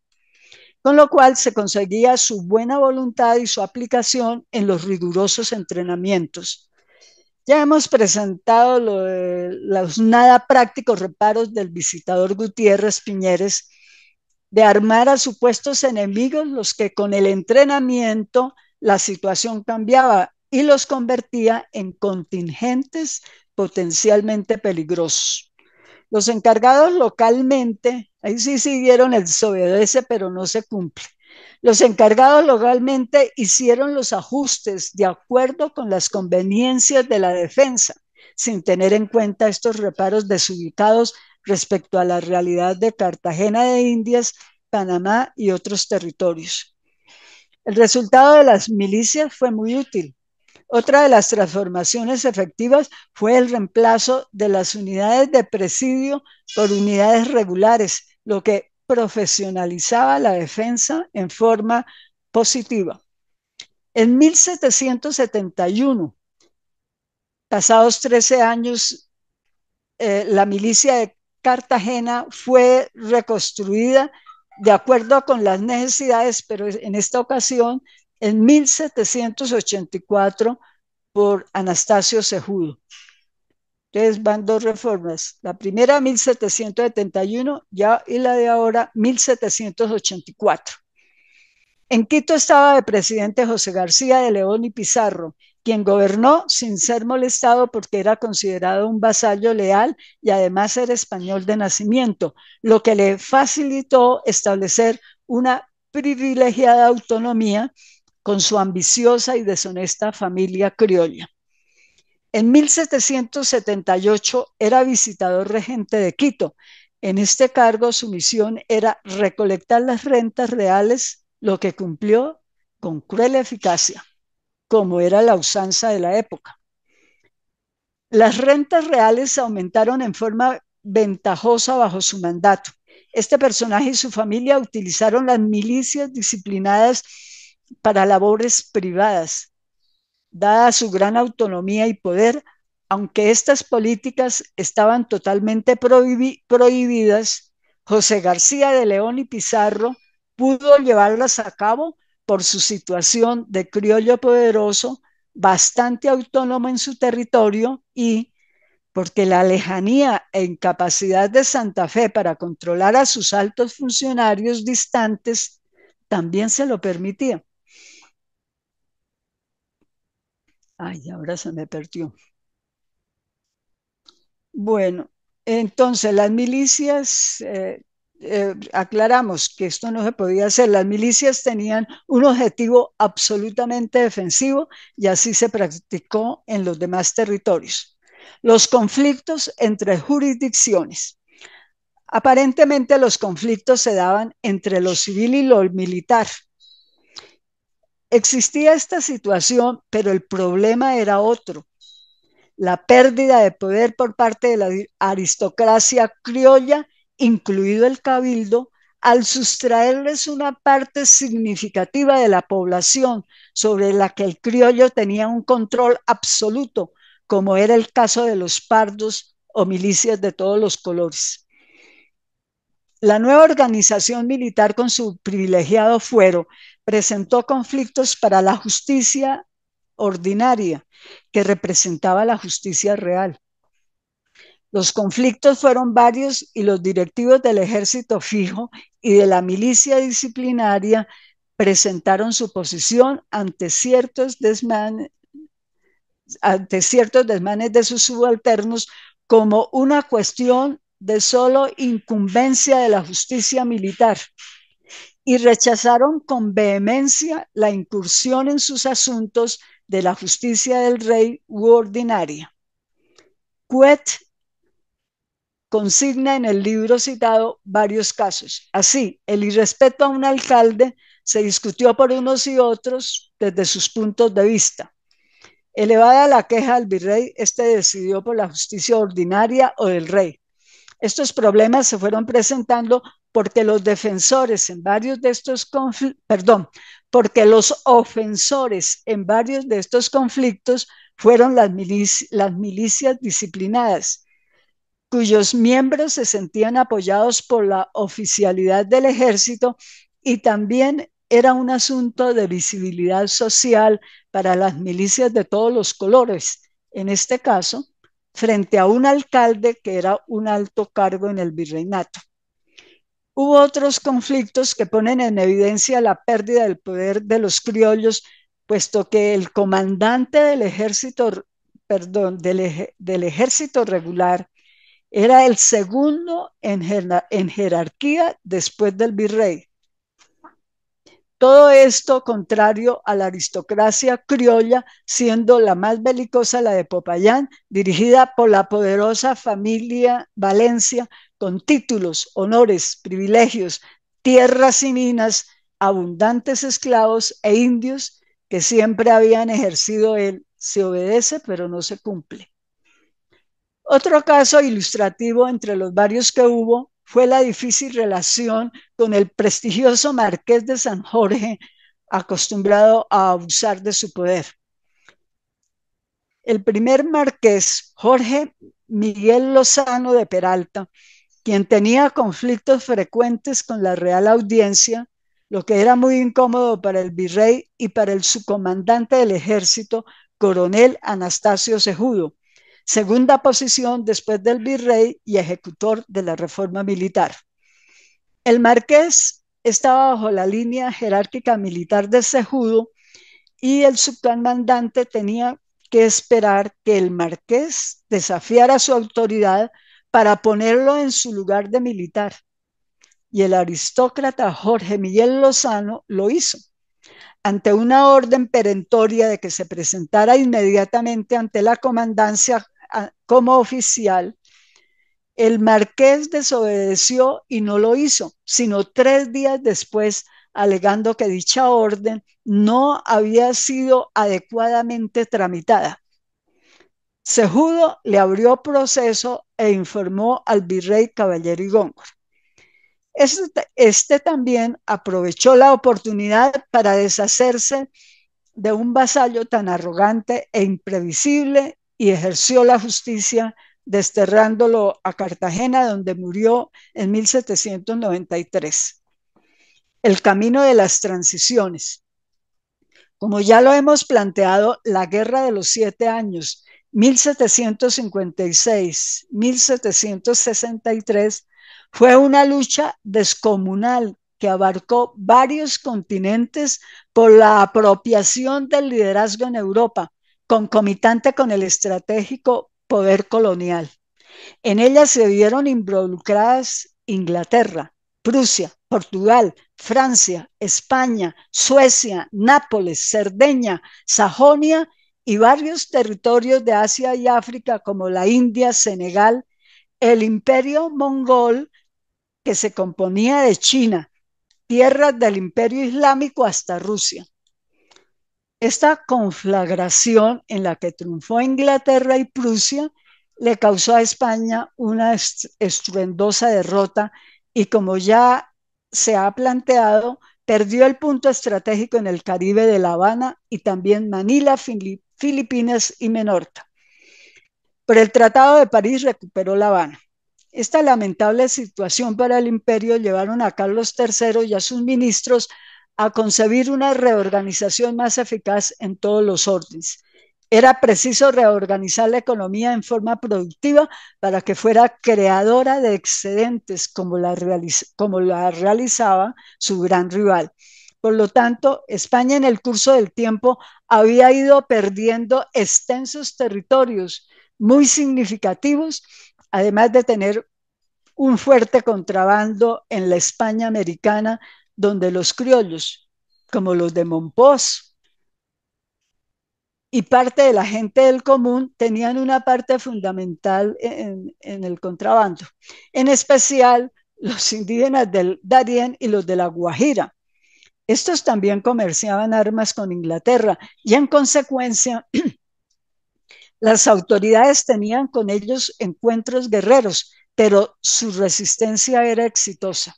con lo cual se conseguía su buena voluntad y su aplicación en los rigurosos entrenamientos. Ya hemos presentado los nada prácticos reparos del visitador Gutiérrez Piñeres de armar a supuestos enemigos, los que con el entrenamiento la situación cambiaba y los convertía en contingentes potencialmente peligrosos. Los encargados localmente, ahí sí siguieron el se obedece pero no se cumple. Los encargados localmente hicieron los ajustes de acuerdo con las conveniencias de la defensa, sin tener en cuenta estos reparos desubicados respecto a la realidad de Cartagena de Indias, Panamá y otros territorios. El resultado de las milicias fue muy útil. Otra de las transformaciones efectivas fue el reemplazo de las unidades de presidio por unidades regulares, lo que profesionalizaba la defensa en forma positiva. En 1771, pasados 13 años, la milicia de Cartagena fue reconstruida de acuerdo con las necesidades, pero en esta ocasión, en 1784, por Anastasio Cejudo. Entonces van dos reformas, la primera 1771 ya, y la de ahora 1784. En Quito estaba de presidente José García de León y Pizarro, quien gobernó sin ser molestado porque era considerado un vasallo leal y además era español de nacimiento, lo que le facilitó establecer una privilegiada autonomía con su ambiciosa y deshonesta familia criolla. En 1778 era visitador regente de Quito. En este cargo su misión era recolectar las rentas reales, lo que cumplió con cruel eficacia, como era la usanza de la época. Las rentas reales aumentaron en forma ventajosa bajo su mandato. Este personaje y su familia utilizaron las milicias disciplinadas para labores privadas. Dada su gran autonomía y poder, aunque estas políticas estaban totalmente prohibidas, José García de León y Pizarro pudo llevarlas a cabo por su situación de criollo poderoso, bastante autónomo en su territorio y porque la lejanía e incapacidad de Santa Fe para controlar a sus altos funcionarios distantes también se lo permitía. Ay, ahora se me perdió. Bueno, entonces las milicias, aclaramos que esto no se podía hacer. Las milicias tenían un objetivo absolutamente defensivo y así se practicó en los demás territorios. Los conflictos entre jurisdicciones. Aparentemente los conflictos se daban entre lo civil y lo militar. Existía esta situación, pero el problema era otro: la pérdida de poder por parte de la aristocracia criolla, incluido el cabildo, al sustraerles una parte significativa de la población sobre la que el criollo tenía un control absoluto, como era el caso de los pardos o milicias de todos los colores. La nueva organización militar, con su privilegiado fuero, presentó conflictos para la justicia ordinaria, que representaba la justicia real. Los conflictos fueron varios y los directivos del ejército fijo y de la milicia disciplinaria presentaron su posición ante ciertos desmanes de sus subalternos como una cuestión de solo incumbencia de la justicia militar, y rechazaron con vehemencia la incursión en sus asuntos de la justicia del rey u ordinaria. Couet consigna en el libro citado varios casos. Así, el irrespeto a un alcalde se discutió por unos y otros desde sus puntos de vista. Elevada la queja al virrey, este decidió por la justicia ordinaria o del rey. Estos problemas se fueron presentando porque los defensores en varios de estos porque los ofensores en varios de estos conflictos fueron las milicias disciplinadas, cuyos miembros se sentían apoyados por la oficialidad del ejército, y también era un asunto de visibilidad social para las milicias de todos los colores, en este caso, frente a un alcalde que era un alto cargo en el virreinato. Hubo otros conflictos que ponen en evidencia la pérdida del poder de los criollos, puesto que el comandante del ejército, del ejército regular, era el segundo en jerarquía después del virrey. Todo esto contrario a la aristocracia criolla, siendo la más belicosa la de Popayán, dirigida por la poderosa familia Valencia, con títulos, honores, privilegios, tierras y minas, abundantes esclavos e indios que siempre habían ejercido él. Se obedece, pero no se cumple. Otro caso ilustrativo entre los varios que hubo fue la difícil relación con el prestigioso marqués de San Jorge, acostumbrado a abusar de su poder. El primer marqués, Jorge Miguel Lozano de Peralta, quien tenía conflictos frecuentes con la Real Audiencia, lo que era muy incómodo para el virrey y para el subcomandante del ejército, coronel Anastasio Cejudo, segunda posición después del virrey y ejecutor de la reforma militar. El marqués estaba bajo la línea jerárquica militar de Cejudo y el subcomandante tenía que esperar que el marqués desafiara su autoridad para ponerlo en su lugar de militar. Y el aristócrata Jorge Miguel Lozano lo hizo. Ante una orden perentoria de que se presentara inmediatamente ante la comandancia como oficial, el marqués desobedeció y no lo hizo, sino 3 días después, alegando que dicha orden no había sido adecuadamente tramitada. Cejudo le abrió proceso e informó al virrey Caballero y Góngora. Este también aprovechó la oportunidad para deshacerse de un vasallo tan arrogante e imprevisible y ejerció la justicia desterrándolo a Cartagena, donde murió en 1793. El camino de las transiciones. Como ya lo hemos planteado, la Guerra de los 7 años, 1756-1763, fue una lucha descomunal que abarcó varios continentes por la apropiación del liderazgo en Europa, concomitante con el estratégico poder colonial. En ella se vieron involucradas Inglaterra, Prusia, Portugal, Francia, España, Suecia, Nápoles, Cerdeña, Sajonia y varios territorios de Asia y África como la India, Senegal, el imperio mongol que se componía de China, tierras del imperio islámico hasta Rusia. Esta conflagración en la que triunfó Inglaterra y Prusia le causó a España una estruendosa derrota y, como ya se ha planteado, perdió el punto estratégico en el Caribe de La Habana y también Manila, Filipinas y Menorca. Pero el Tratado de París recuperó La Habana. Esta lamentable situación para el imperio llevaron a Carlos III y a sus ministros a concebir una reorganización más eficaz en todos los órdenes. Era preciso reorganizar la economía en forma productiva para que fuera creadora de excedentes como la realizaba su gran rival. Por lo tanto, España en el curso del tiempo había ido perdiendo extensos territorios muy significativos, además de tener un fuerte contrabando en la España americana, donde los criollos, como los de Monpós y parte de la gente del común, tenían una parte fundamental en el contrabando, en especial los indígenas del Darién y los de la Guajira. Estos también comerciaban armas con Inglaterra y en consecuencia las autoridades tenían con ellos encuentros guerreros, pero su resistencia era exitosa.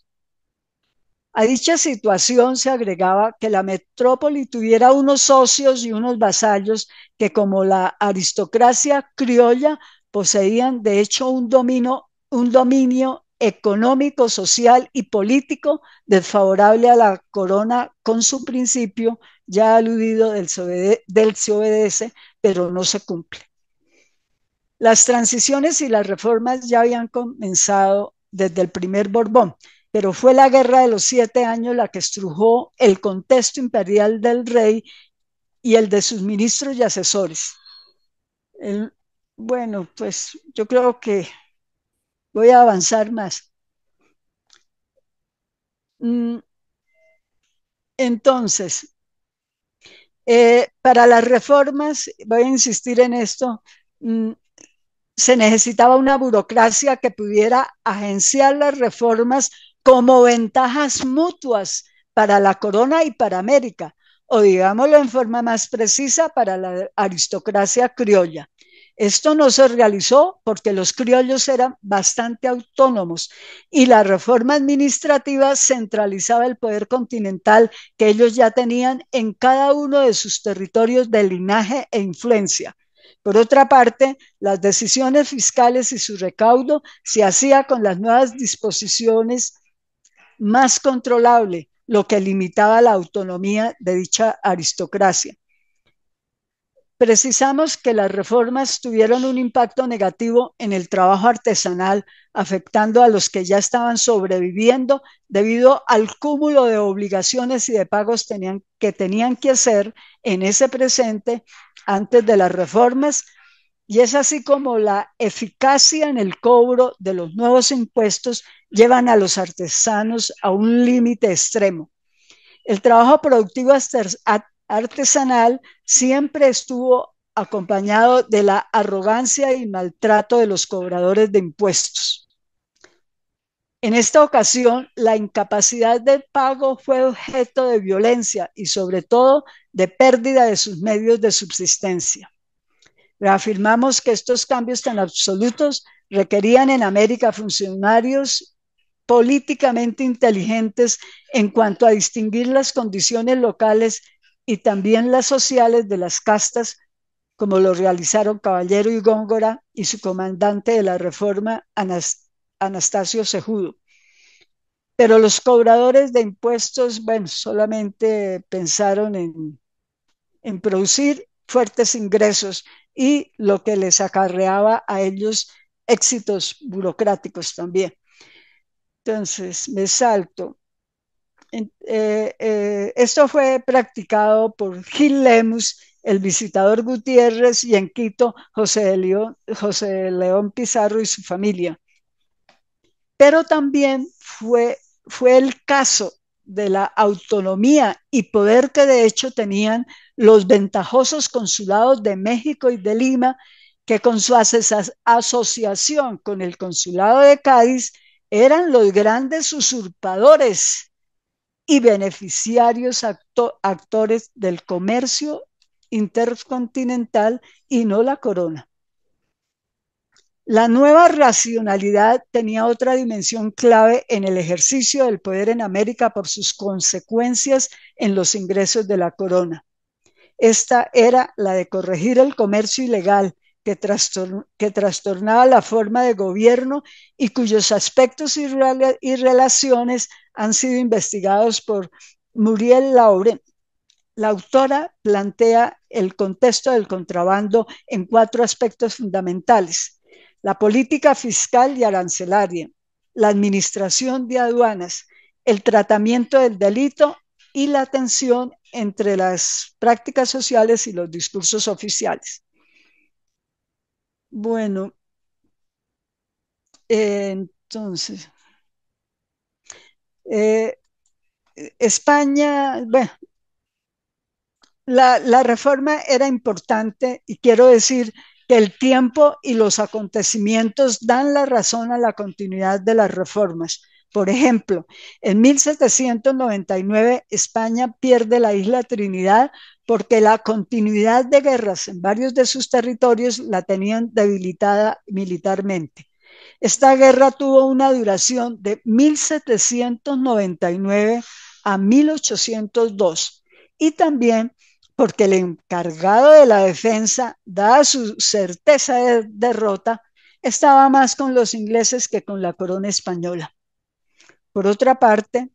A dicha situación se agregaba que la metrópoli tuviera unos socios y unos vasallos que, como la aristocracia criolla, poseían de hecho un dominio económico, social y político desfavorable a la corona, con su principio ya aludido del se obedece, pero no se cumple. Las transiciones y las reformas ya habían comenzado desde el primer Borbón, pero fue la Guerra de los 7 años la que estrujó el contexto imperial del rey y el de sus ministros y asesores. Bueno, pues yo creo que voy a avanzar más. Entonces, para las reformas, voy a insistir en esto, se necesitaba una burocracia que pudiera agenciar las reformas como ventajas mutuas para la corona y para América, o digámoslo en forma más precisa, para la aristocracia criolla. Esto no se realizó porque los criollos eran bastante autónomos y la reforma administrativa centralizaba el poder continental que ellos ya tenían en cada uno de sus territorios de linaje e influencia. Por otra parte, las decisiones fiscales y su recaudo se hacía con las nuevas disposiciones más controlable, lo que limitaba la autonomía de dicha aristocracia. Precisamos que las reformas tuvieron un impacto negativo en el trabajo artesanal, afectando a los que ya estaban sobreviviendo debido al cúmulo de obligaciones y de pagos que tenían que hacer en ese presente antes de las reformas, y es así como la eficacia en el cobro de los nuevos impuestos llevan a los artesanos a un límite extremo. El trabajo productivo artesanal siempre estuvo acompañado de la arrogancia y maltrato de los cobradores de impuestos. En esta ocasión, la incapacidad de pago fue objeto de violencia y sobre todo de pérdida de sus medios de subsistencia. Reafirmamos que estos cambios tan absolutos requerían en América funcionarios políticamente inteligentes en cuanto a distinguir las condiciones locales y también las sociales de las castas, como lo realizaron Caballero y Góngora y su comandante de la reforma, Anastasio Cejudo. Pero los cobradores de impuestos, bueno, solamente pensaron en producir fuertes ingresos y lo que les acarreaba a ellos éxitos burocráticos también. Entonces, me salto. Esto fue practicado por Gil Lemus, el visitador Gutiérrez y en Quito José León Pizarro y su familia. Pero también fue el caso de la autonomía y poder que de hecho tenían los ventajosos consulados de México y de Lima, que con su asociación con el consulado de Cádiz eran los grandes usurpadores y beneficiarios actores del comercio intercontinental y no la corona. La nueva racionalidad tenía otra dimensión clave en el ejercicio del poder en América por sus consecuencias en los ingresos de la corona. Esta era la de corregir el comercio ilegal que trastornaba la forma de gobierno y cuyos aspectos y relaciones han sido investigados por Muriel Laurent. La autora plantea el contexto del contrabando en 4 aspectos fundamentales: la política fiscal y arancelaria, la administración de aduanas, el tratamiento del delito y la tensión entre las prácticas sociales y los discursos oficiales. Bueno, entonces, España, bueno, la reforma era importante y quiero decir que el tiempo y los acontecimientos dan la razón a la continuidad de las reformas. Por ejemplo, en 1799 España pierde la isla Trinidad porque la continuidad de guerras en varios de sus territorios la tenían debilitada militarmente. Esta guerra tuvo una duración de 1799 a 1802 y también porque el encargado de la defensa, dada su certeza de derrota, estaba más con los ingleses que con la corona española. Por otra parte,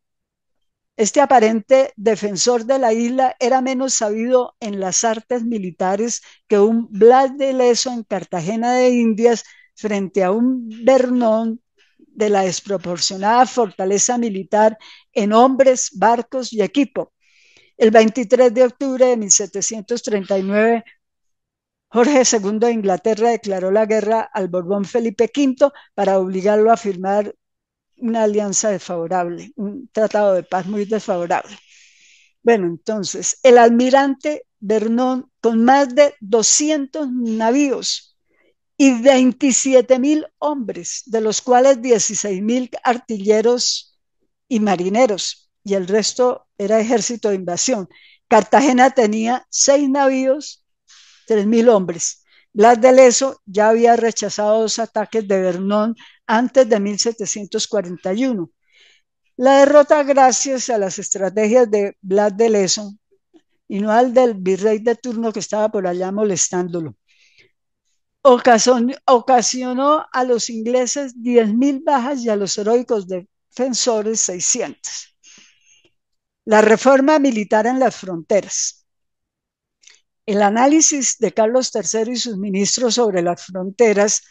este aparente defensor de la isla era menos sabido en las artes militares que un Blas de Leso en Cartagena de Indias frente a un Bernón de la desproporcionada fortaleza militar en hombres, barcos y equipo. El 23 de octubre de 1739, Jorge II de Inglaterra declaró la guerra al Borbón Felipe V para obligarlo a firmar una alianza desfavorable, un tratado de paz muy desfavorable. Bueno, entonces, el almirante Bernón, con más de 200 navíos y 27,000 hombres, de los cuales 16,000 artilleros y marineros, y el resto era ejército de invasión. Cartagena tenía 6 navíos, 3.000 hombres. Blas de Lezo ya había rechazado 2 ataques de Bernón antes de 1741. La derrota, gracias a las estrategias de Blas de Lezo y no al del virrey de turno que estaba por allá molestándolo, ocasionó a los ingleses 10.000 bajas y a los heroicos defensores 600. La reforma militar en las fronteras. El análisis de Carlos III y sus ministros sobre las fronteras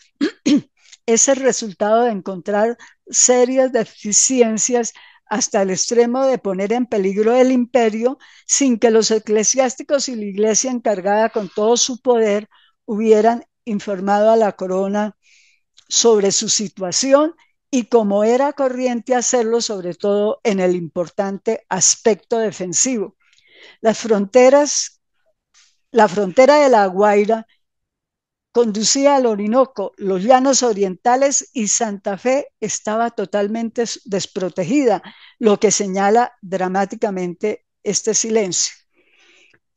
es el resultado de encontrar serias deficiencias hasta el extremo de poner en peligro el imperio sin que los eclesiásticos y la iglesia encargada con todo su poder hubieran informado a la corona sobre su situación y como era corriente hacerlo, sobre todo en el importante aspecto defensivo. La frontera de La Guaira conducía al Orinoco, los llanos orientales y Santa Fe estaba totalmente desprotegida, lo que señala dramáticamente este silencio.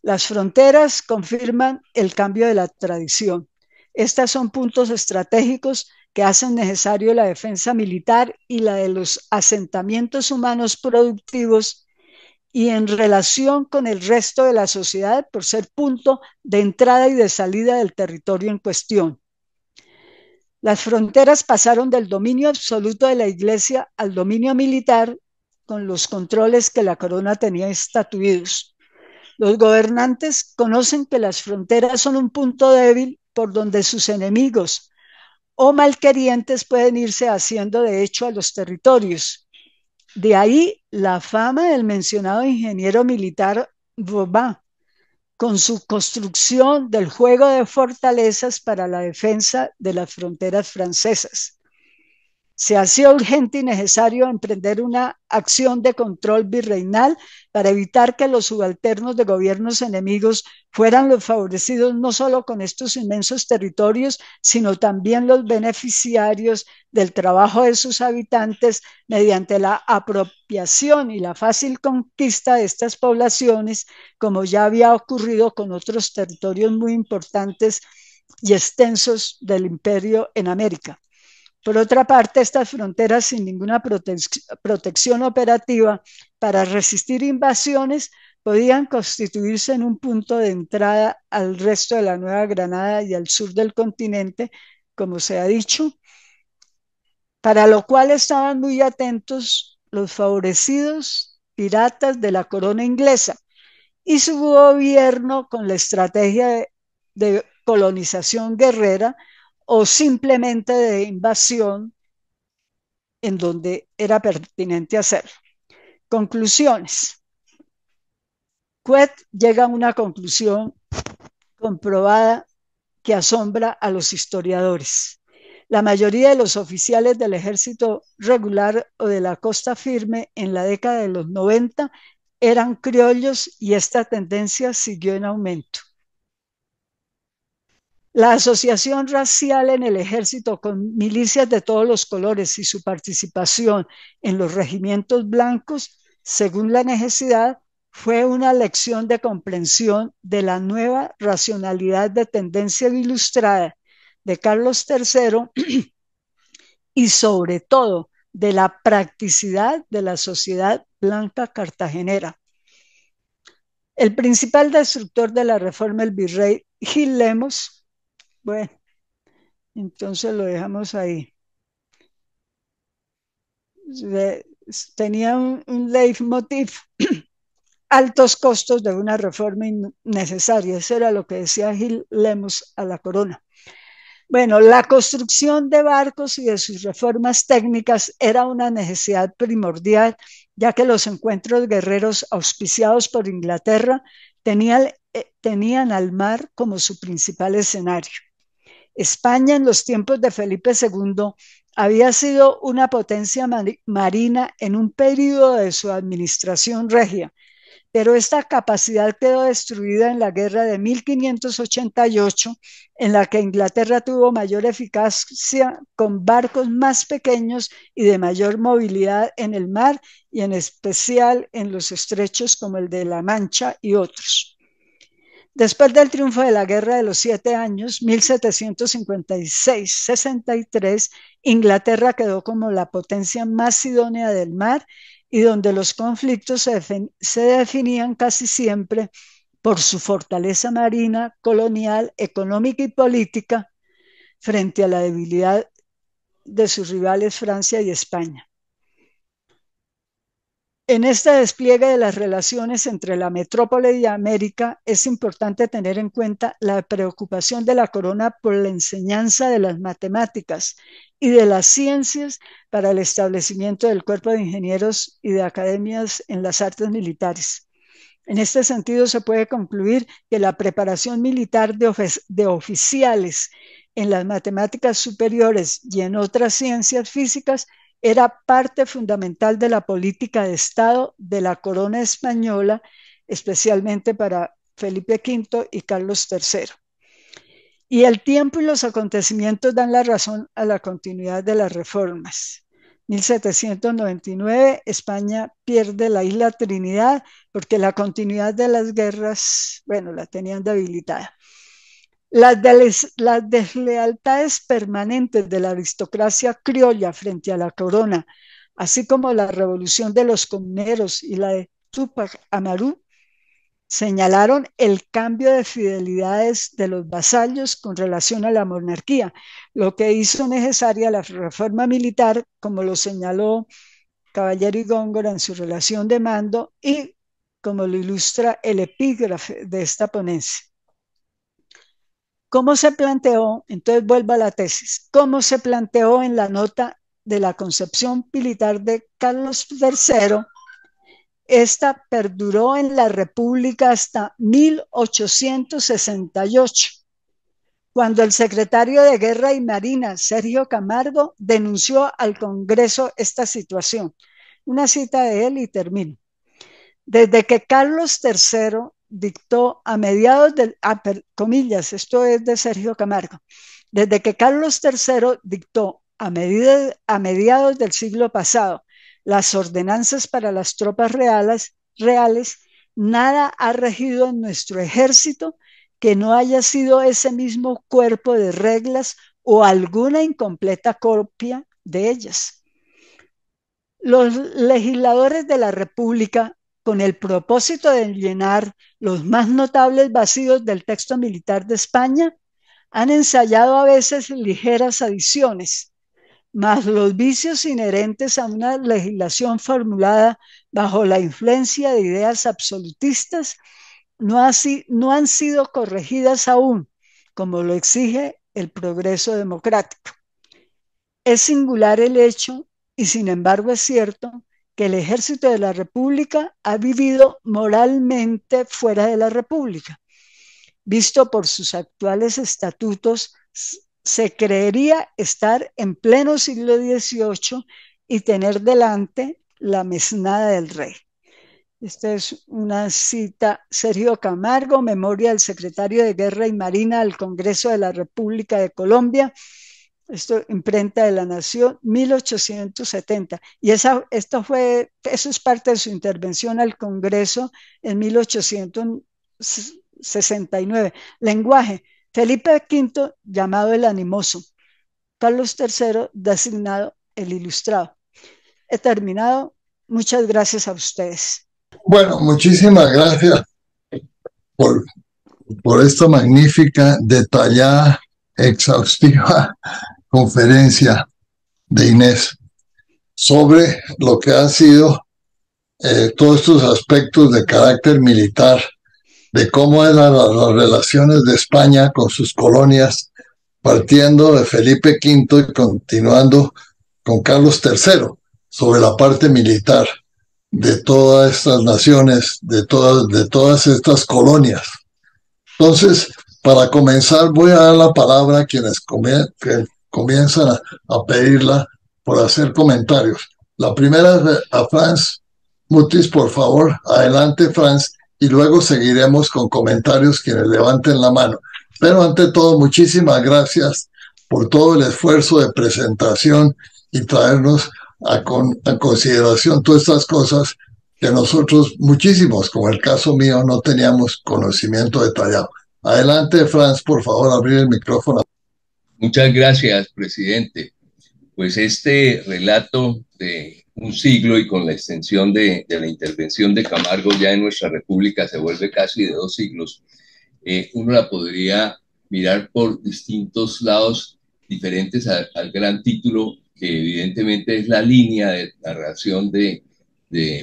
Las fronteras confirman el cambio de la tradición. Estos son puntos estratégicos que hacen necesario la defensa militar y la de los asentamientos humanos productivos y en relación con el resto de la sociedad por ser punto de entrada y de salida del territorio en cuestión. Las fronteras pasaron del dominio absoluto de la Iglesia al dominio militar con los controles que la corona tenía estatuidos. Los gobernantes conocen que las fronteras son un punto débil por donde sus enemigos o malquerientes pueden irse haciendo de hecho a los territorios. De ahí la fama del mencionado ingeniero militar Vauban, con su construcción del juego de fortalezas para la defensa de las fronteras francesas. Se hacía urgente y necesario emprender una acción de control virreinal para evitar que los subalternos de gobiernos enemigos fueran los favorecidos no solo con estos inmensos territorios, sino también los beneficiarios del trabajo de sus habitantes mediante la apropiación y la fácil conquista de estas poblaciones, como ya había ocurrido con otros territorios muy importantes y extensos del imperio en América. Por otra parte, estas fronteras sin ninguna protección operativa para resistir invasiones podían constituirse en un punto de entrada al resto de la Nueva Granada y al sur del continente, como se ha dicho, para lo cual estaban muy atentos los favorecidos piratas de la corona inglesa y su gobierno con la estrategia de colonización guerrera o simplemente de invasión en donde era pertinente hacerlo. Conclusiones. Couet llega a una conclusión comprobada que asombra a los historiadores. La mayoría de los oficiales del ejército regular o de la costa firme en la década de los 90 eran criollos y esta tendencia siguió en aumento. La asociación racial en el ejército con milicias de todos los colores y su participación en los regimientos blancos, según la necesidad, fue una lección de comprensión de la nueva racionalidad de tendencia ilustrada de Carlos III y sobre todo de la practicidad de la sociedad blanca cartagenera. El principal destructor de la reforma, el virrey Gil Lemos, bueno, entonces lo dejamos ahí. Tenía un leitmotiv, altos costos de una reforma innecesaria. Eso era lo que decía Gil Lemos a la corona. Bueno, la construcción de barcos y de sus reformas técnicas era una necesidad primordial, ya que los encuentros guerreros auspiciados por Inglaterra tenían al mar como su principal escenario. España en los tiempos de Felipe II había sido una potencia marina en un periodo de su administración regia, pero esta capacidad quedó destruida en la guerra de 1588, en la que Inglaterra tuvo mayor eficacia con barcos más pequeños y de mayor movilidad en el mar, y en especial en los estrechos como el de La Mancha y otros. Después del triunfo de la Guerra de los 7 Años, 1756-63, Inglaterra quedó como la potencia más idónea del mar y donde los conflictos se definían casi siempre por su fortaleza marina, colonial, económica y política frente a la debilidad de sus rivales Francia y España. En este despliegue de las relaciones entre la metrópole y América, es importante tener en cuenta la preocupación de la corona por la enseñanza de las matemáticas y de las ciencias para el establecimiento del cuerpo de ingenieros y de academias en las artes militares. En este sentido, se puede concluir que la preparación militar de oficiales en las matemáticas superiores y en otras ciencias físicas era parte fundamental de la política de Estado de la corona española, especialmente para Felipe V y Carlos III. Y el tiempo y los acontecimientos dan la razón a la continuidad de las reformas. 1799, España pierde la isla Trinidad porque la continuidad de las guerras, bueno, la tenían debilitada. Las deslealtades permanentes de la aristocracia criolla frente a la corona, así como la revolución de los comuneros y la de Túpac Amaru, señalaron el cambio de fidelidades de los vasallos con relación a la monarquía, lo que hizo necesaria la reforma militar, como lo señaló Caballero y Góngora en su relación de mando y como lo ilustra el epígrafe de esta ponencia. ¿Cómo se planteó? Entonces vuelvo a la tesis. ¿Cómo se planteó en la nota de la concepción militar de Carlos III? Esta perduró en la República hasta 1868, cuando el secretario de Guerra y Marina, Sergio Camargo, denunció al Congreso esta situación. Una cita de él y termino. Desde que Carlos III dictó a mediados del, comillas, esto es de Sergio Camargo, desde que Carlos III dictó a mediados del siglo pasado las ordenanzas para las tropas reales, nada ha regido en nuestro ejército que no haya sido ese mismo cuerpo de reglas o alguna incompleta copia de ellas. Los legisladores de la República, con el propósito de llenar los más notables vacíos del texto militar de España, han ensayado a veces ligeras adiciones, mas los vicios inherentes a una legislación formulada bajo la influencia de ideas absolutistas no han sido corregidas aún, como lo exige el progreso democrático. Es singular el hecho, y sin embargo es cierto, que el ejército de la República ha vivido moralmente fuera de la República. Visto por sus actuales estatutos, se creería estar en pleno siglo XVIII y tener delante la mesnada del rey. Esta es una cita, Sergio Camargo, memoria del secretario de Guerra y Marina al Congreso de la República de Colombia. Esto, imprenta de la Nación, 1870. Y eso es parte de su intervención al Congreso en 1869. Lenguaje: Felipe V, llamado el animoso. Carlos III, designado el ilustrado. He terminado. Muchas gracias a ustedes. Bueno, muchísimas gracias por esta magnífica, detallada, exhaustiva conferencia de Inés sobre lo que han sido todos estos aspectos de carácter militar, de cómo eran las relaciones de España con sus colonias, partiendo de Felipe V y continuando con Carlos III, sobre la parte militar de todas estas naciones, de todas estas colonias. Entonces, para comenzar, voy a dar la palabra a quienes comienzan a pedirla por hacer comentarios. La primera es a Franz Mutis, por favor, adelante, Franz, y luego seguiremos con comentarios quienes levanten la mano. Pero ante todo, muchísimas gracias por todo el esfuerzo de presentación y traernos a consideración todas estas cosas que nosotros, muchísimos, como el caso mío, no teníamos conocimiento detallado. Adelante, Franz, por favor, abrir el micrófono. Muchas gracias, presidente. Pues este relato de un siglo y con la extensión de la intervención de Camargo ya en nuestra república se vuelve casi de 2 siglos, uno la podría mirar por distintos lados diferentes al gran título que evidentemente es la línea de narración de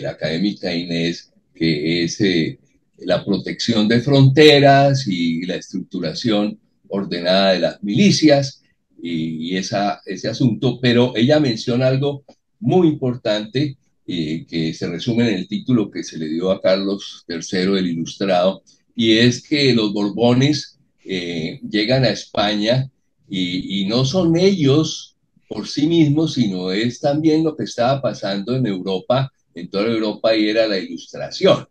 la académica Inés, que es la protección de fronteras y la estructuración ordenada de las milicias y ese asunto, pero ella menciona algo muy importante que se resume en el título que se le dio a Carlos III el Ilustrado, y es que los Borbones llegan a España y no son ellos por sí mismos, sino es también lo que estaba pasando en Europa, en toda Europa, y era la Ilustración.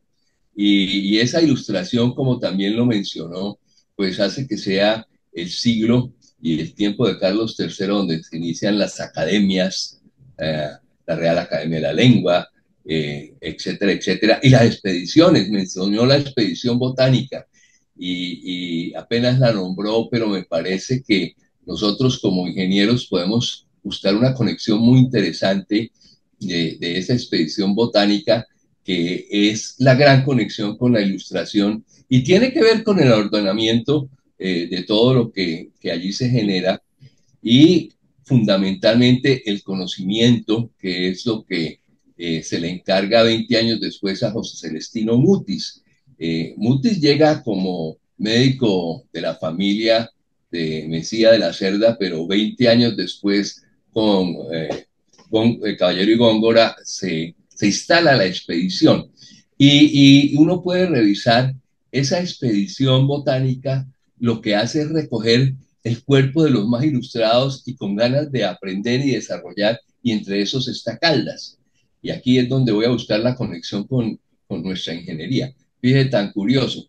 Y esa ilustración, como también lo mencionó, pues hace que sea el siglo y el tiempo de Carlos III donde se inician las academias, la Real Academia de la Lengua, etcétera, etcétera, y las expediciones. Mencionó la expedición botánica y apenas la nombró, pero me parece que nosotros como ingenieros podemos buscar una conexión muy interesante de esa expedición botánica, que es la gran conexión con la ilustración y tiene que ver con el ordenamiento de todo lo que allí se genera y fundamentalmente el conocimiento, que es lo que se le encarga 20 años después a José Celestino Mutis. Mutis llega como médico de la familia de Mesía de la Cerda, pero 20 años después con Caballero y Góngora se instala la expedición y uno puede revisar esa expedición botánica. Lo que hace es recoger el cuerpo de los más ilustrados y con ganas de aprender y desarrollar, y entre esos está Caldas. Y aquí es donde voy a buscar la conexión con nuestra ingeniería. Fíjate, tan curioso.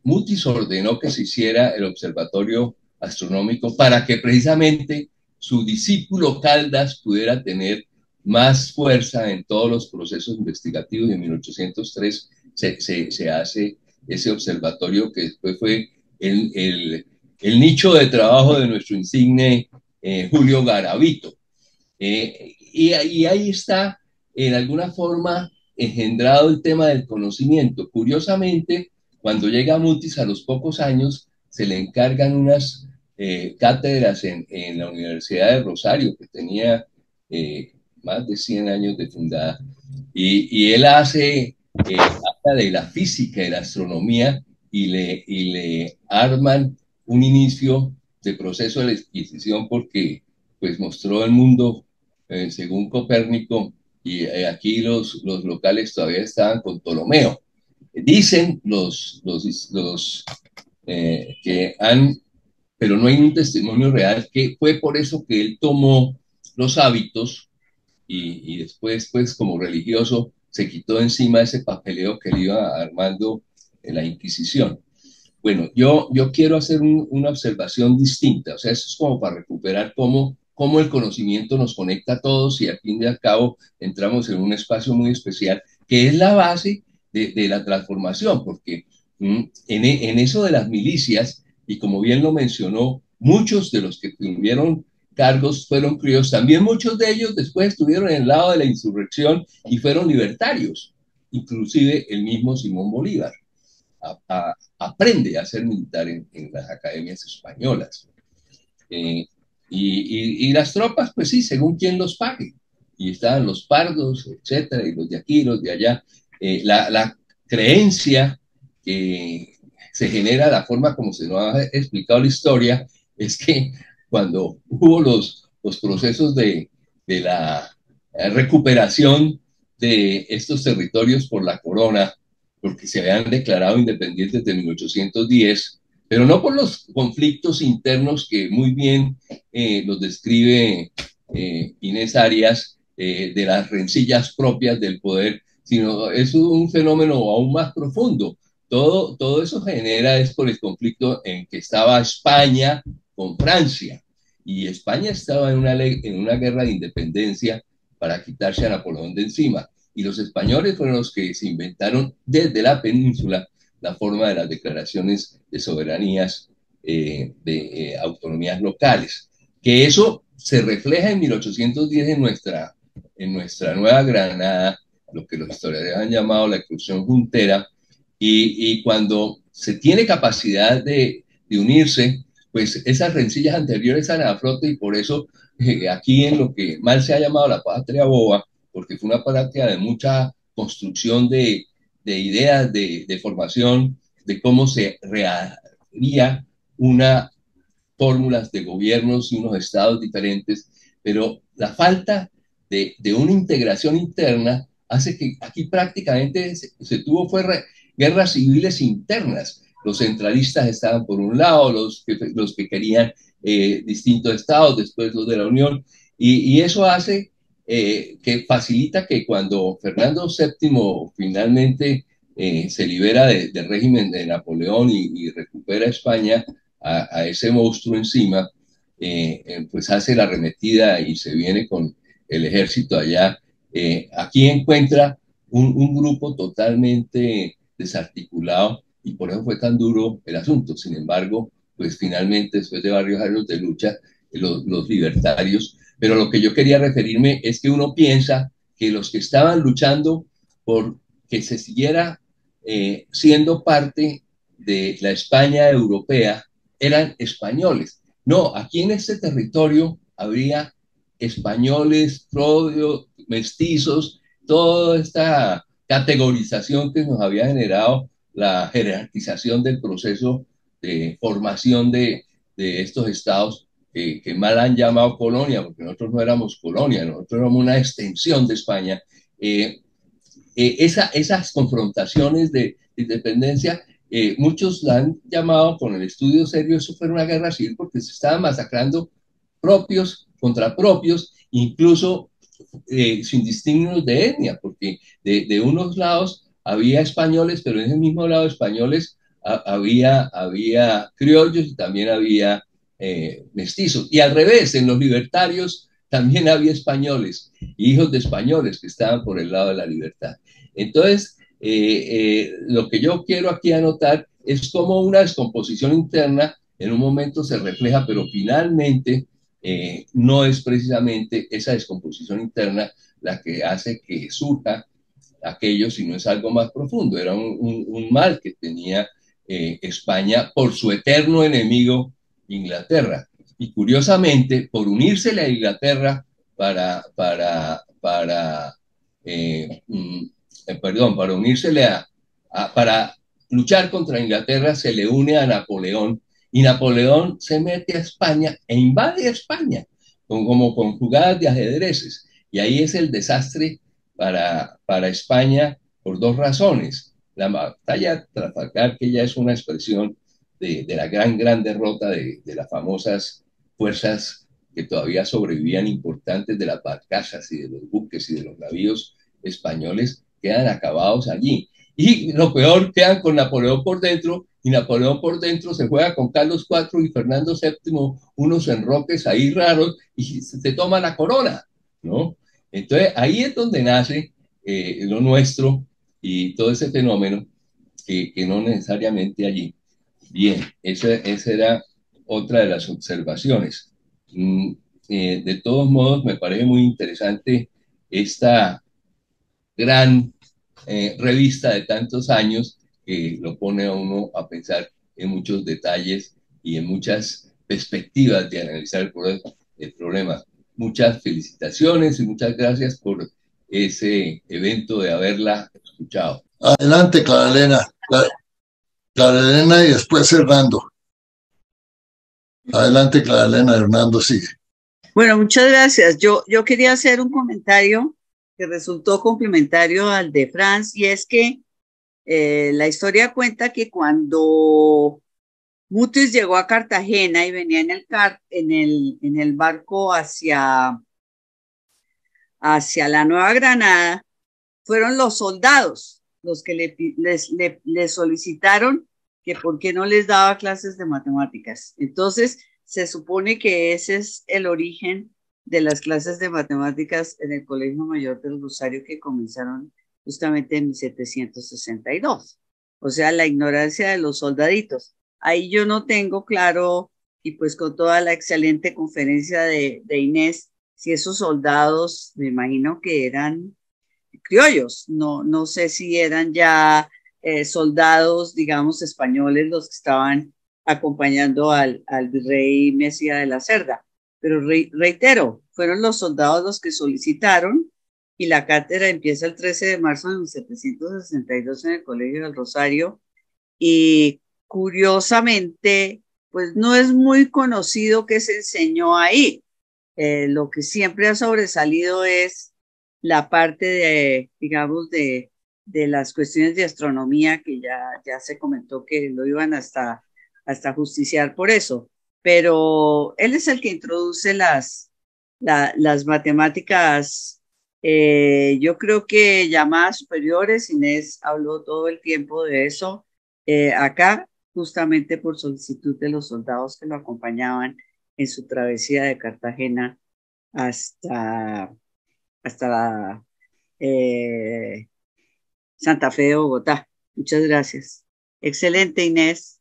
Mutis ordenó que se hiciera el observatorio astronómico para que precisamente su discípulo Caldas pudiera tener más fuerza en todos los procesos investigativos. Y en 1803 se hace ese observatorio que después fue el nicho de trabajo de nuestro insigne Julio Garavito. Y ahí está, en alguna forma, engendrado el tema del conocimiento. Curiosamente, cuando llega Mutis a los pocos años, se le encargan unas cátedras en la Universidad de Rosario, que tenía más de 100 años de fundada, y él habla de la física, de la astronomía, y le arman un inicio de proceso de la adquisición porque pues mostró el mundo según Copérnico, y aquí los locales todavía estaban con Ptolomeo. Dicen los que han, pero no hay un testimonio real, que fue por eso que él tomó los hábitos y después, pues como religioso, se quitó encima ese papeleo que le iba armando en la Inquisición. Bueno, yo quiero hacer una observación distinta, o sea, eso es como para recuperar cómo el conocimiento nos conecta a todos y al fin y al cabo entramos en un espacio muy especial que es la base de la transformación, porque en eso de las milicias, y como bien lo mencionó, muchos de los que tuvieron cargos fueron criollos, también muchos de ellos después estuvieron en el lado de la insurrección y fueron libertarios, inclusive el mismo Simón Bolívar aprende a ser militar en las academias españolas. Y las tropas, pues sí, según quien los pague. Y estaban los pardos, etcétera, y los de aquí, los de allá. La creencia que se genera, la forma como se nos ha explicado la historia, es que cuando hubo los procesos de la recuperación de estos territorios por la corona, porque se habían declarado independientes de 1810, pero no por los conflictos internos que muy bien los describe Inés Arias, de las rencillas propias del poder, sino es un fenómeno aún más profundo. Todo eso genera es por el conflicto en que estaba España con Francia, y España estaba en una guerra de independencia para quitarse a Napoleón de encima, y los españoles fueron los que se inventaron desde la península la forma de las declaraciones de soberanías, de autonomías locales, que eso se refleja en 1810 en nuestra Nueva Granada, lo que los historiadores han llamado la exclusión juntera, y cuando se tiene capacidad de unirse, pues esas rencillas anteriores salen a flote, y por eso aquí en lo que mal se ha llamado la patria boba, porque fue una práctica de mucha construcción de ideas, de formación, de cómo se reharía una fórmulas de gobiernos y unos estados diferentes, pero la falta de una integración interna hace que aquí prácticamente se tuvo fue guerras civiles internas. Los centralistas estaban por un lado, los que querían distintos estados, después los de la Unión, y eso hace que facilita que cuando Fernando VII finalmente se libera del régimen de Napoleón y recupera España, a ese monstruo encima, pues hace la arremetida y se viene con el ejército allá. Aquí encuentra un grupo totalmente desarticulado, y por eso fue tan duro el asunto. Sin embargo, pues finalmente, después de varios años de lucha, los libertarios, pero lo que yo quería referirme es que uno piensa que los que estaban luchando por que se siguiera siendo parte de la España europea eran españoles. No, aquí en este territorio habría españoles, mestizos, toda esta categorización que nos había generado la jerarquización del proceso de formación de estos estados que mal han llamado colonia, porque nosotros no éramos colonia, nosotros éramos una extensión de España. Esas confrontaciones de independencia, muchos la han llamado con el estudio serio, eso fue una guerra civil, porque se estaban masacrando propios contra propios, incluso sin distinguirnos de etnia, porque de unos lados había españoles, pero en ese mismo lado españoles había criollos y también había mestizos. Y al revés, en los libertarios también había españoles, hijos de españoles que estaban por el lado de la libertad. Entonces, lo que yo quiero aquí anotar es cómo una descomposición interna en un momento se refleja, pero finalmente no es precisamente esa descomposición interna la que hace que surja aquello, sino es algo más profundo. Era un mal que tenía España por su eterno enemigo, Inglaterra. Y curiosamente, por unírsele a Inglaterra para unírsele para luchar contra Inglaterra, se le une a Napoleón, y Napoleón se mete a España e invade a España, como con jugadas de ajedrezes. Y ahí es el desastre para España por dos razones. La batalla de Trafalgar, que ya es una expresión de la gran derrota de las famosas fuerzas que todavía sobrevivían importantes de las barcazas y de los buques y de los navíos españoles, quedan acabados allí. Y lo peor, quedan con Napoleón por dentro, y Napoleón por dentro se juega con Carlos IV y Fernando VII, unos enroques ahí raros, y se toma la corona, ¿no? Entonces ahí es donde nace lo nuestro y todo ese fenómeno que no necesariamente allí. Bien, esa era otra de las observaciones. De todos modos, me parece muy interesante esta gran revista de tantos años que lo pone a uno a pensar en muchos detalles y en muchas perspectivas de analizar el problema. Muchas felicitaciones y muchas gracias por ese evento de haberla escuchado. Adelante, Clara Elena. Clara Elena y después Hernando. Adelante, Clara Elena, Hernando sigue. Bueno, muchas gracias. Yo quería hacer un comentario que resultó complementario al de Franz, y es que la historia cuenta que cuando Mutis llegó a Cartagena y venía en el barco hacia la Nueva Granada, fueron los soldados los que le solicitaron que por qué no les daba clases de matemáticas. Entonces, se supone que ese es el origen de las clases de matemáticas en el Colegio Mayor del Rosario, que comenzaron justamente en 1762. O sea, la ignorancia de los soldaditos. Ahí yo no tengo claro, y pues con toda la excelente conferencia de Inés, si esos soldados, me imagino que eran criollos, no sé si eran ya soldados, digamos, españoles los que estaban acompañando al virrey Mesía de la Cerda. Pero reitero, fueron los soldados los que solicitaron, y la cátedra empieza el 13 de marzo de 1762 en el Colegio del Rosario, y curiosamente, pues no es muy conocido qué se enseñó ahí. Lo que siempre ha sobresalido es la parte de, digamos, de las cuestiones de astronomía, que ya se comentó que lo iban hasta justiciar por eso. Pero él es el que introduce las matemáticas, yo creo que llamadas superiores. Inés habló todo el tiempo de eso acá, justamente por solicitud de los soldados que lo acompañaban en su travesía de Cartagena hasta Santa Fe de Bogotá. Muchas gracias. Excelente, Inés.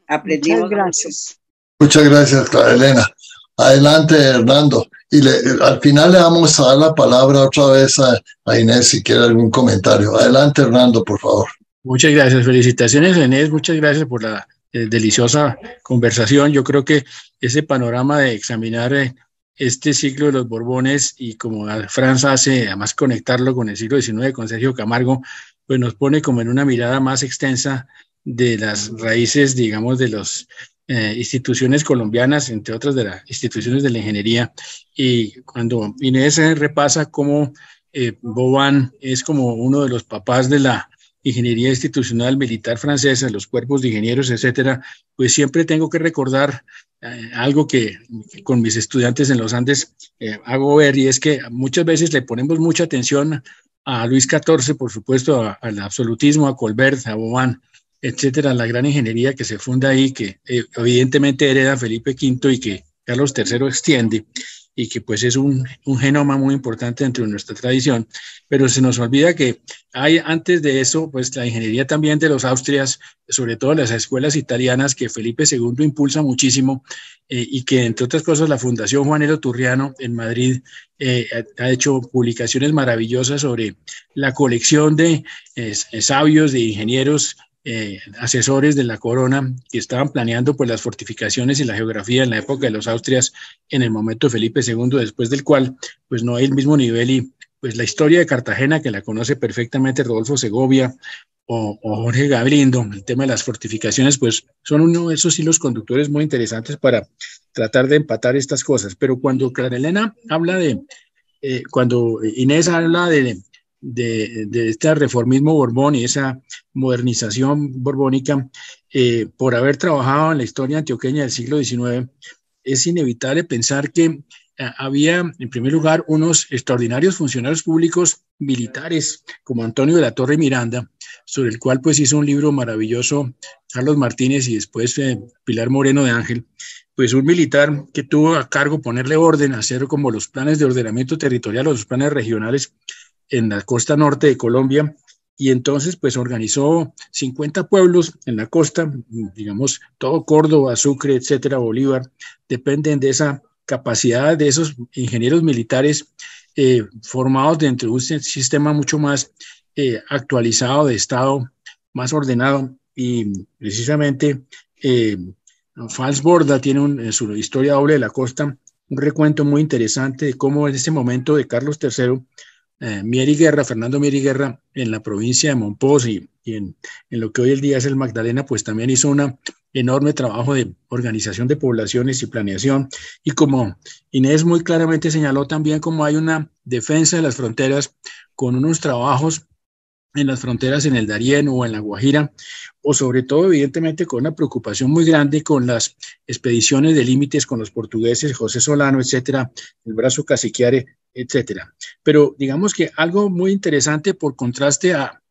Aprendimos muchas gracias. Muchas gracias, Clara Elena. Adelante, Hernando. Y al final le vamos a dar la palabra otra vez a Inés si quiere algún comentario. Adelante, Hernando, por favor. Muchas gracias. Felicitaciones, Inés. Muchas gracias por la deliciosa conversación. Yo creo que ese panorama de examinar este siglo de los Borbones, y como Franz hace, además conectarlo con el siglo XIX, con Sergio Camargo, pues nos pone como en una mirada más extensa de las raíces, digamos, de las instituciones colombianas, entre otras de las instituciones de la ingeniería. Y cuando Inés repasa cómo Vauban es como uno de los papás de la ingeniería institucional militar francesa, los cuerpos de ingenieros, etcétera, pues siempre tengo que recordar algo que con mis estudiantes en los Andes hago ver, y es que muchas veces le ponemos mucha atención a Luis XIV, por supuesto, al absolutismo, a Colbert, a Vauban, etcétera, la gran ingeniería que se funda ahí, que evidentemente hereda Felipe V y que Carlos III extiende, y que pues es un genoma muy importante dentro de nuestra tradición. Pero se nos olvida que hay antes de eso pues la ingeniería también de los Austrias, sobre todo las escuelas italianas que Felipe II impulsa muchísimo, y que entre otras cosas la Fundación Juanelo Turriano en Madrid ha hecho publicaciones maravillosas sobre la colección de sabios, de ingenieros, asesores de la corona que estaban planeando pues las fortificaciones y la geografía en la época de los Austrias, en el momento de Felipe II, después del cual pues no hay el mismo nivel. Y pues la historia de Cartagena, que la conoce perfectamente Rodolfo Segovia o Jorge Gabrindo, el tema de las fortificaciones, pues son uno de esos hilos conductores muy interesantes para tratar de empatar estas cosas. Pero cuando Clara Elena habla cuando Inés habla de este reformismo borbón y esa modernización borbónica, por haber trabajado en la historia antioqueña del siglo XIX, es inevitable pensar que había, en primer lugar, unos extraordinarios funcionarios públicos militares, como Antonio de la Torre Miranda, sobre el cual pues hizo un libro maravilloso Carlos Martínez y después Pilar Moreno de Ángel, pues un militar que tuvo a cargo ponerle orden, hacer como los planes de ordenamiento territorial o los planes regionales en la costa norte de Colombia, y entonces pues organizó 50 pueblos en la costa, digamos, todo Córdoba, Sucre, etcétera, Bolívar, dependen de esa capacidad de esos ingenieros militares formados dentro de un sistema mucho más actualizado de Estado, más ordenado. Y precisamente Fals Borda tiene en su historia doble de la costa un recuento muy interesante de cómo en este momento de Carlos III, Fernando Mier y Guerra, en la provincia de Monpós y en lo que hoy el día es el Magdalena, pues también hizo un enorme trabajo de organización de poblaciones y planeación. Y como Inés muy claramente señaló también, como hay una defensa de las fronteras con unos trabajos en las fronteras en el Darién o en la Guajira, o sobre todo evidentemente con una preocupación muy grande con las expediciones de límites con los portugueses, José Solano, etcétera, el brazo caciquiare, etcétera. Pero digamos que algo muy interesante por contraste a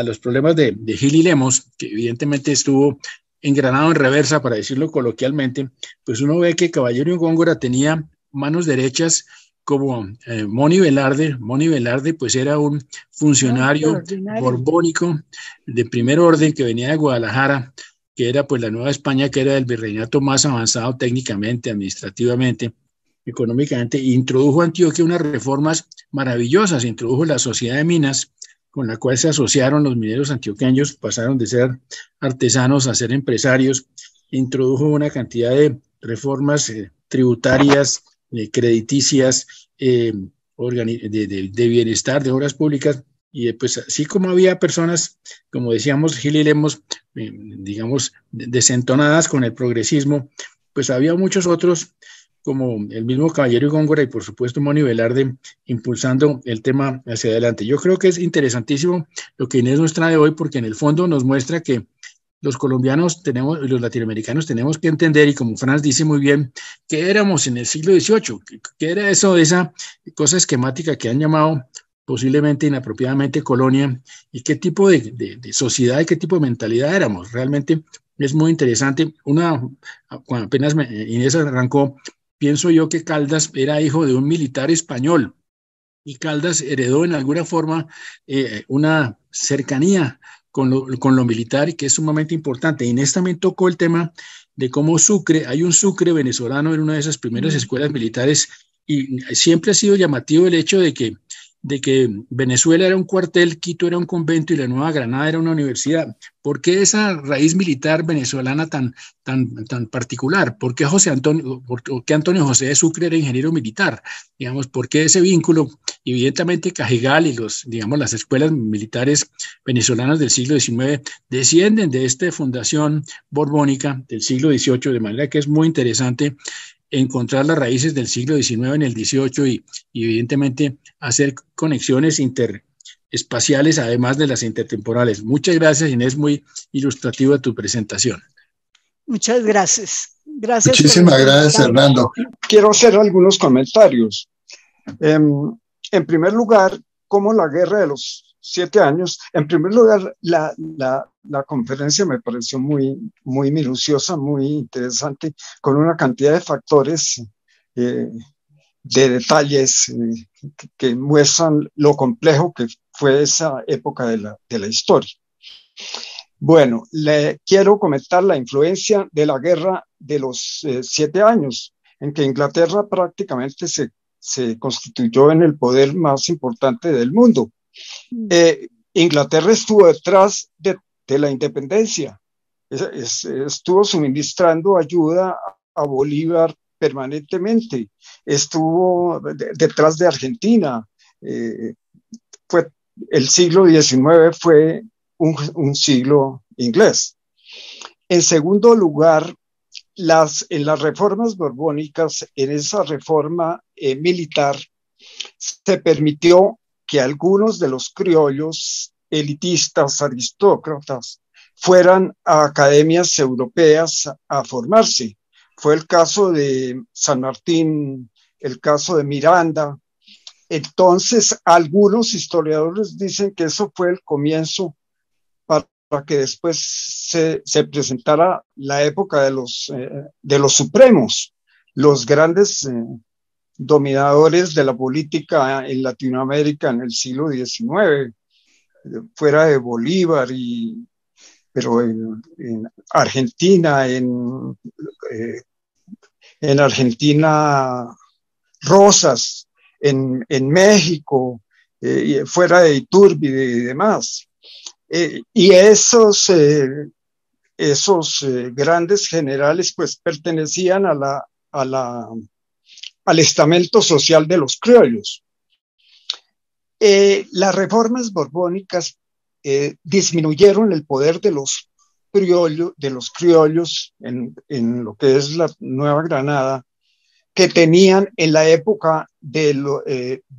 los problemas de Gil y Lemos, que evidentemente estuvo engranado en reversa, para decirlo coloquialmente, pues uno ve que Caballero y Góngora tenía manos derechas como Moni Velarde. Moni Velarde pues era un funcionario borbónico de primer orden que venía de Guadalajara, que era pues la Nueva España, que era el virreinato más avanzado técnicamente, administrativamente, económicamente, e introdujo a Antioquia unas reformas maravillosas. Introdujo la Sociedad de Minas, con la cual se asociaron los mineros antioqueños, pasaron de ser artesanos a ser empresarios. Introdujo una cantidad de reformas tributarias, crediticias, de bienestar, de obras públicas, y pues así como había personas, como decíamos, Gil y Lemos, digamos, desentonadas con el progresismo, pues había muchos otros, como el mismo Caballero y Góngora y por supuesto Moni Velarde, impulsando el tema hacia adelante. Yo creo que es interesantísimo lo que Inés nos trae hoy, porque en el fondo nos muestra que los colombianos tenemos, los latinoamericanos tenemos que entender, y como Franz dice muy bien, que éramos en el siglo XVIII, que era eso, esa cosa esquemática que han llamado posiblemente inapropiadamente colonia, y qué tipo de sociedad y qué tipo de mentalidad éramos. Realmente es muy interesante. Cuando apenas Inés arrancó, pienso yo que Caldas era hijo de un militar español, y Caldas heredó en alguna forma una cercanía con lo militar, y que es sumamente importante. Inés también tocó el tema de cómo Sucre, hay un Sucre venezolano en una de esas primeras escuelas militares, y siempre ha sido llamativo el hecho de que Venezuela era un cuartel, Quito era un convento y la Nueva Granada era una universidad. ¿Por qué esa raíz militar venezolana tan particular? ¿Por qué Antonio José de Sucre era ingeniero militar? Digamos, ¿por qué ese vínculo? Evidentemente Cajigal y las escuelas militares venezolanas del siglo XIX descienden de esta fundación borbónica del siglo XVIII, de manera que es muy interesante encontrar las raíces del siglo XIX en el XVIII, y evidentemente hacer conexiones interespaciales además de las intertemporales. Muchas gracias, Inés, muy ilustrativa tu presentación. Muchas gracias. Gracias. Muchísimas gracias, Hernando. Quiero hacer algunos comentarios. En primer lugar, como la Guerra de los 7 años, en primer lugar, la conferencia me pareció muy minuciosa, muy interesante, con una cantidad de factores, de detalles que muestran lo complejo que fue esa época de la historia. Bueno, quiero comentar la influencia de la Guerra de los 7 años, en que Inglaterra prácticamente se constituyó en el poder más importante del mundo. Inglaterra estuvo detrás de la independencia, estuvo suministrando ayuda a Bolívar permanentemente, estuvo detrás de Argentina. El siglo XIX fue un siglo inglés. En segundo lugar, en las reformas borbónicas, en esa reforma militar, se permitió que algunos de los criollos elitistas, aristócratas, fueran a academias europeas a formarse. Fue el caso de San Martín, el caso de Miranda. Entonces, algunos historiadores dicen que eso fue el comienzo para que después se presentara la época de los supremos, los grandes dominadores de la política en Latinoamérica en el siglo XIX, fuera de Bolívar, pero en Argentina, en Argentina Rosas, en México, fuera de Iturbide y demás. Y esos grandes generales pues pertenecían al estamento social de los criollos. Las reformas borbónicas disminuyeron el poder de los criollos en lo que es la Nueva Granada, que tenían en la época de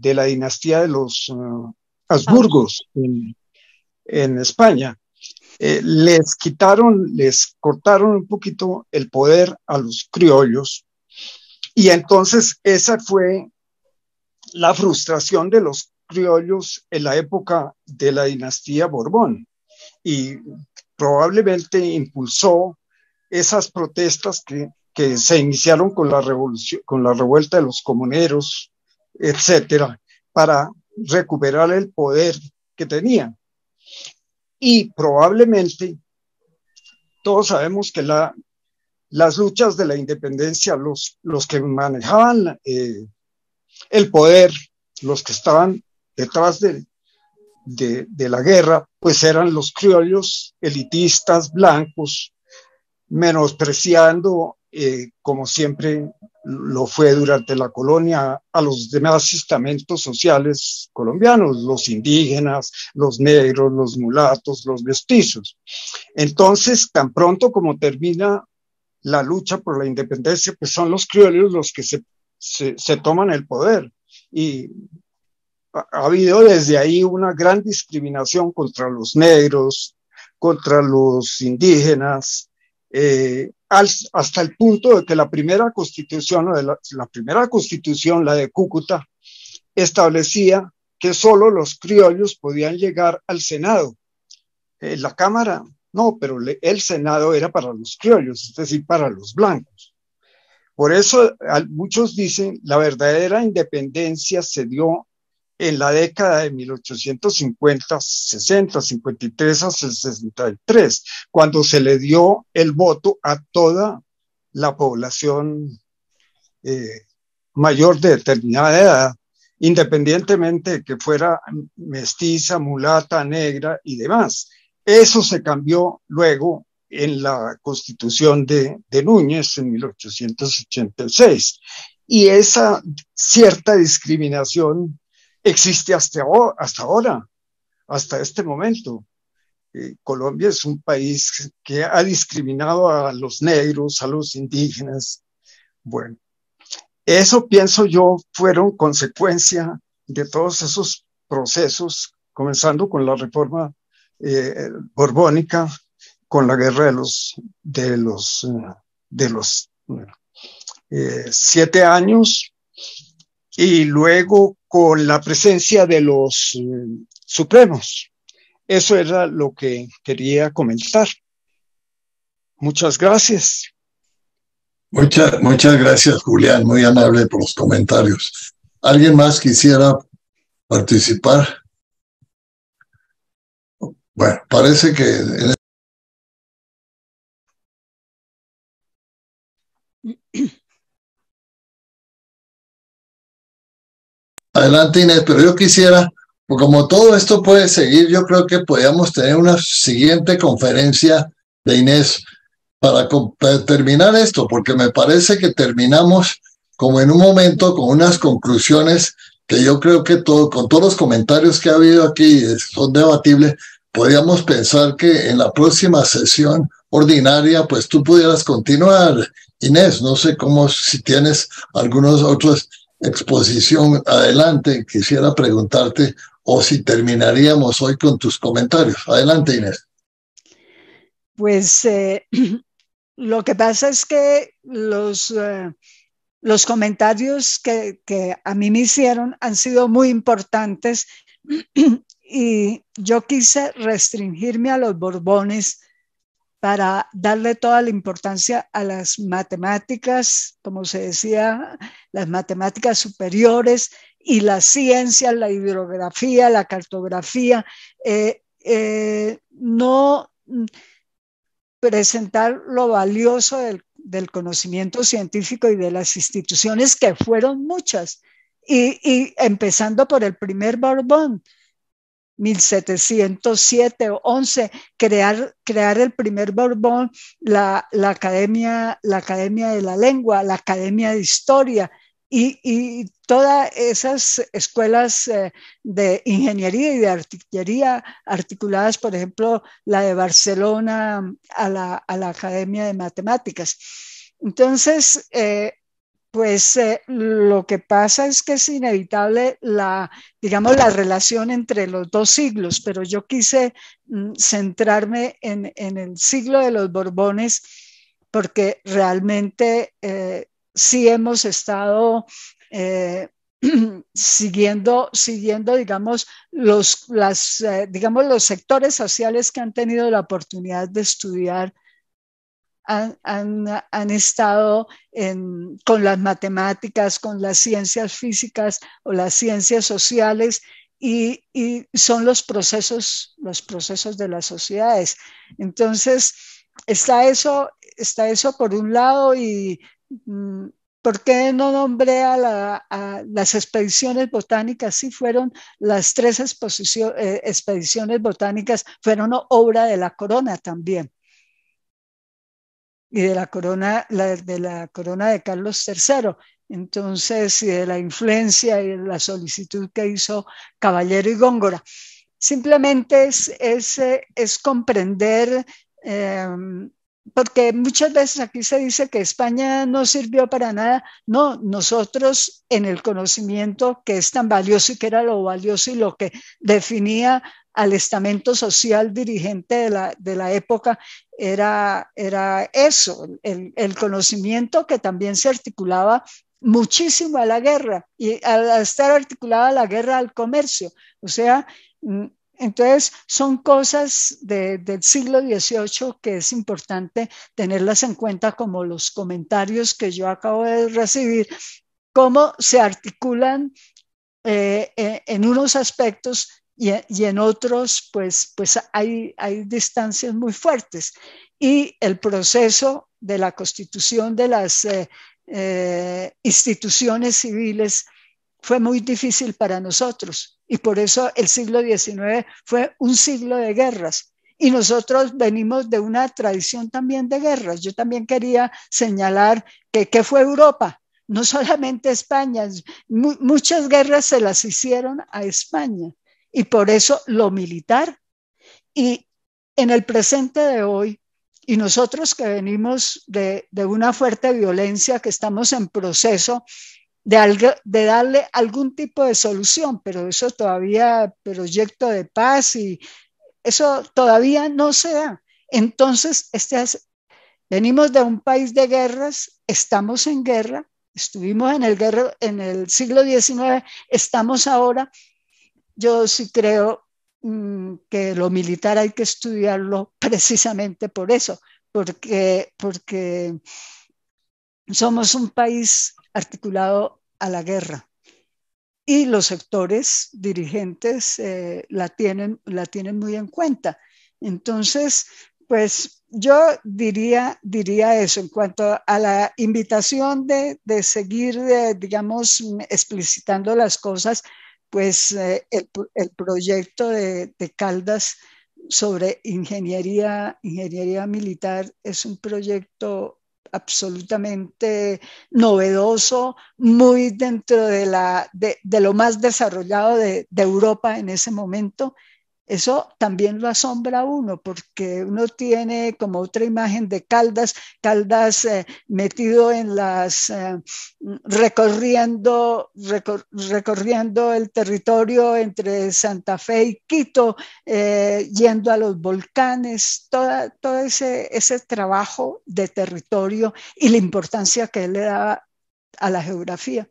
la dinastía de los Habsburgos en España. Les cortaron un poquito el poder a los criollos, y entonces esa fue la frustración de los criollos en la época de la dinastía Borbón y probablemente impulsó esas protestas que se iniciaron con la revolución, con la revuelta de los comuneros, etcétera, para recuperar el poder que tenían. Y probablemente todos sabemos que las luchas de la independencia, los que manejaban el poder, los que estaban detrás de la guerra, pues eran los criollos elitistas blancos, menospreciando, como siempre lo fue durante la colonia, a los demás estamentos sociales colombianos, los indígenas, los negros, los mulatos, los mestizos. Entonces, tan pronto como termina la lucha por la independencia, pues son los criollos los que se toman el poder. Y ha habido desde ahí una gran discriminación contra los negros, contra los indígenas, hasta el punto de que la primera constitución, la de Cúcuta, establecía que solo los criollos podían llegar al Senado. La Cámara no, pero el Senado era para los criollos, es decir, para los blancos. Por eso muchos dicen la verdadera independencia se dio en la década de 1850, 60, 53 a 63, cuando se le dio el voto a toda la población mayor de determinada edad, independientemente de que fuera mestiza, mulata, negra y demás. Eso se cambió luego en la Constitución de Núñez en 1886. Y esa cierta discriminación existe hasta ahora, hasta este momento. Colombia es un país que ha discriminado a los negros, a los indígenas. Bueno, eso pienso yo fueron consecuencia de todos esos procesos, comenzando con la reforma borbónica, con la guerra de los 7 años, y luego con la presencia de los supremos. Eso era lo que quería comentar. Muchas gracias. Muchas gracias, Julián, muy amable por los comentarios. ¿Alguien más quisiera participar? Bueno, parece que... Adelante, Inés, pero yo quisiera, como todo esto puede seguir, yo creo que podríamos tener una siguiente conferencia de Inés para terminar esto, porque me parece que terminamos como en un momento con unas conclusiones que yo creo que con todos los comentarios que ha habido aquí son debatibles. Podríamos pensar que en la próxima sesión ordinaria, pues tú pudieras continuar, Inés. No sé si tienes algunos otros exposición adelante, quisiera preguntarte, o si terminaríamos hoy con tus comentarios. Adelante, Inés. Pues lo que pasa es que los comentarios que a mí me hicieron han sido muy importantes y yo quise restringirme a los Borbones para darle toda la importancia a las matemáticas, como se decía, las matemáticas superiores y las ciencias, la hidrografía, la cartografía, no presentar lo valioso del conocimiento científico y de las instituciones, que fueron muchas, y empezando por el primer Borbón, 1707 o 11, crear el primer Borbón, la Academia de la Lengua, la Academia de Historia y todas esas escuelas de ingeniería y de artillería articuladas, por ejemplo, la de Barcelona a la Academia de Matemáticas. Entonces, lo que pasa es que es inevitable la relación entre los dos siglos, pero yo quise centrarme en el siglo de los Borbones, porque realmente sí hemos estado siguiendo, digamos, digamos, los sectores sociales que han tenido la oportunidad de estudiar han estado con las matemáticas, con las ciencias físicas o las ciencias sociales, y son los procesos de las sociedades. Entonces, está eso por un lado. Y ¿por qué no nombré a las expediciones botánicas? Sí, fueron las 3 expediciones botánicas, fueron obra de la corona también, y de la corona de Carlos III. Entonces, y de la influencia y de la solicitud que hizo Caballero y Góngora. Simplemente es comprender, porque muchas veces aquí se dice que España no sirvió para nada. No, nosotros, en el conocimiento que es tan valioso y que era lo valioso y lo que definía al estamento social dirigente de la época, era eso, el conocimiento que también se articulaba muchísimo a la guerra, y al estar articulada la guerra al comercio. O sea, entonces son cosas del siglo XVIII que es importante tenerlas en cuenta, como los comentarios que yo acabo de recibir, cómo se articulan en unos aspectos, y en otros pues hay distancias muy fuertes. Y el proceso de la constitución de las instituciones civiles fue muy difícil para nosotros, y por eso el siglo XIX fue un siglo de guerras. Y nosotros venimos de una tradición también de guerras. Yo también quería señalar que fue Europa, no solamente España. Muchas guerras se las hicieron a España, y por eso lo militar. Y en el presente de hoy, y nosotros que venimos de una fuerte violencia, que estamos en proceso de darle algún tipo de solución, pero eso todavía, proyecto de paz, y eso todavía no se da. Entonces, venimos de un país de guerras, estamos en guerra, estuvimos en el siglo XIX, estamos ahora. Yo sí creo que lo militar hay que estudiarlo precisamente por eso, porque somos un país articulado a la guerra, y los sectores dirigentes la tienen muy en cuenta. Entonces, pues yo diría eso en cuanto a la invitación de seguir, digamos, explicitando las cosas. Pues el proyecto de Caldas sobre ingeniería militar es un proyecto absolutamente novedoso, muy dentro de lo más desarrollado de Europa en ese momento. Eso también lo asombra a uno, porque uno tiene como otra imagen de Caldas metido en recorriendo el territorio entre Santa Fe y Quito, yendo a los volcanes, todo ese trabajo de territorio y la importancia que él le daba a la geografía.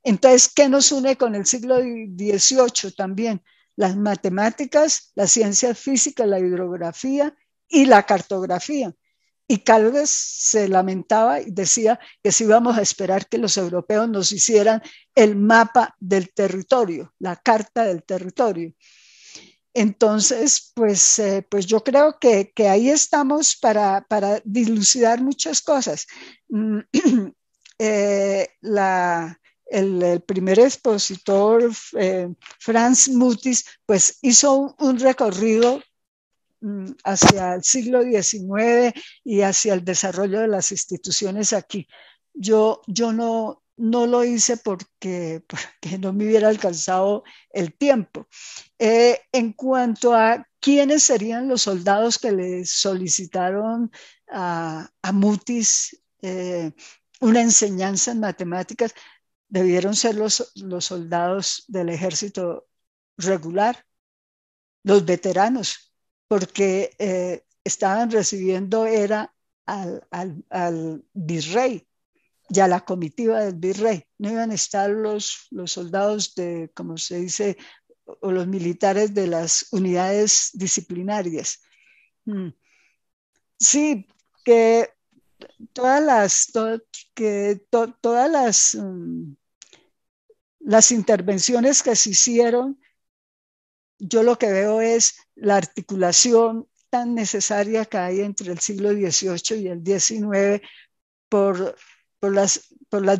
Entonces, ¿qué nos une con el siglo XVIII también? Las matemáticas, las ciencias físicas, la hidrografía y la cartografía. Y Caldas se lamentaba y decía que si íbamos a esperar que los europeos nos hicieran el mapa del territorio, la carta del territorio. Entonces, pues yo creo que ahí estamos para dilucidar muchas cosas. El primer expositor, Franz Mutis, pues hizo un recorrido hacia el siglo XIX y hacia el desarrollo de las instituciones aquí. Yo no lo hice porque no me hubiera alcanzado el tiempo. En cuanto a quiénes serían los soldados que le solicitaron a Mutis una enseñanza en matemáticas, debieron ser los soldados del ejército regular, los veteranos, porque estaban recibiendo al virrey, y a la comitiva del virrey. No iban a estar los soldados de, como se dice, o los militares de las unidades disciplinarias. Sí, que todas las intervenciones que se hicieron, yo lo que veo es la articulación tan necesaria que hay entre el siglo XVIII y el XIX por las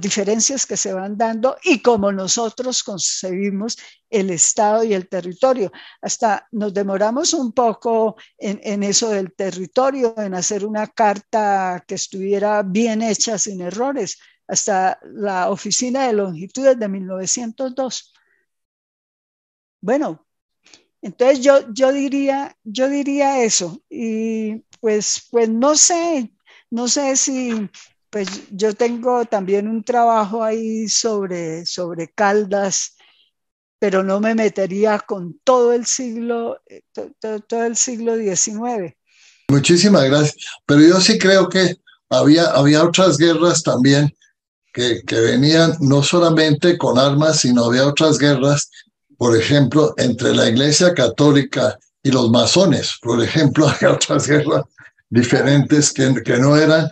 diferencias que se van dando y como nosotros concebimos el Estado y el territorio. Hasta nos demoramos un poco en eso del territorio, en hacer una carta que estuviera bien hecha, sin errores, hasta la Oficina de Longitudes de 1902. Bueno, entonces yo diría eso. Y pues no sé si... Pues yo tengo también un trabajo ahí sobre Caldas, pero no me metería con todo el siglo XIX. Muchísimas gracias. Pero yo sí creo que había otras guerras también que venían no solamente con armas, sino había otras guerras, por ejemplo, entre la Iglesia Católica y los masones. Por ejemplo, había otras guerras diferentes que no eran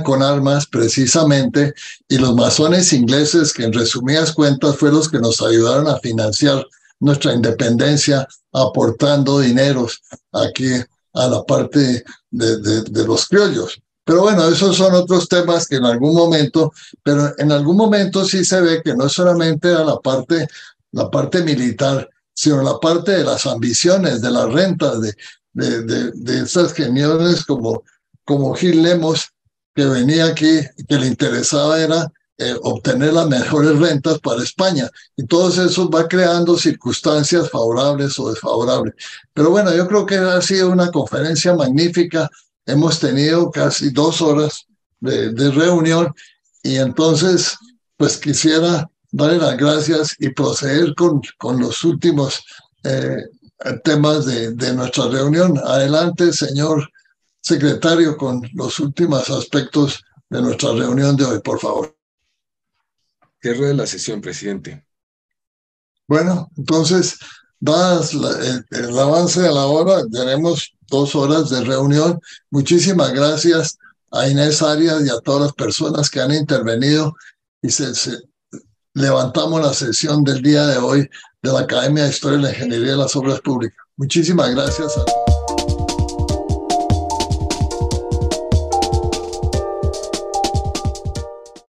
con armas precisamente, y los masones ingleses, que en resumidas cuentas fueron los que nos ayudaron a financiar nuestra independencia, aportando dineros aquí a la parte de los criollos. Pero bueno, esos son otros temas que en algún momento sí se ve que no solamente era la parte militar, sino la parte de las ambiciones, de las rentas, de esas geniones como Gil Lemos, que venía aquí, que le interesaba era obtener las mejores rentas para España. Y todo eso va creando circunstancias favorables o desfavorables. Pero bueno, yo creo que ha sido una conferencia magnífica. Hemos tenido casi 2 horas de reunión y entonces pues quisiera darle las gracias y proceder con los últimos temas de nuestra reunión. Adelante, señor secretario, con los últimos aspectos de nuestra reunión de hoy, por favor. Cierre de la sesión, presidente. Bueno, entonces, dadas el avance de la hora, tenemos 2 horas de reunión. Muchísimas gracias a Inés Arias y a todas las personas que han intervenido y levantamos la sesión del día de hoy de la Academia de Historia y la Ingeniería de las Obras Públicas. Muchísimas gracias a todos.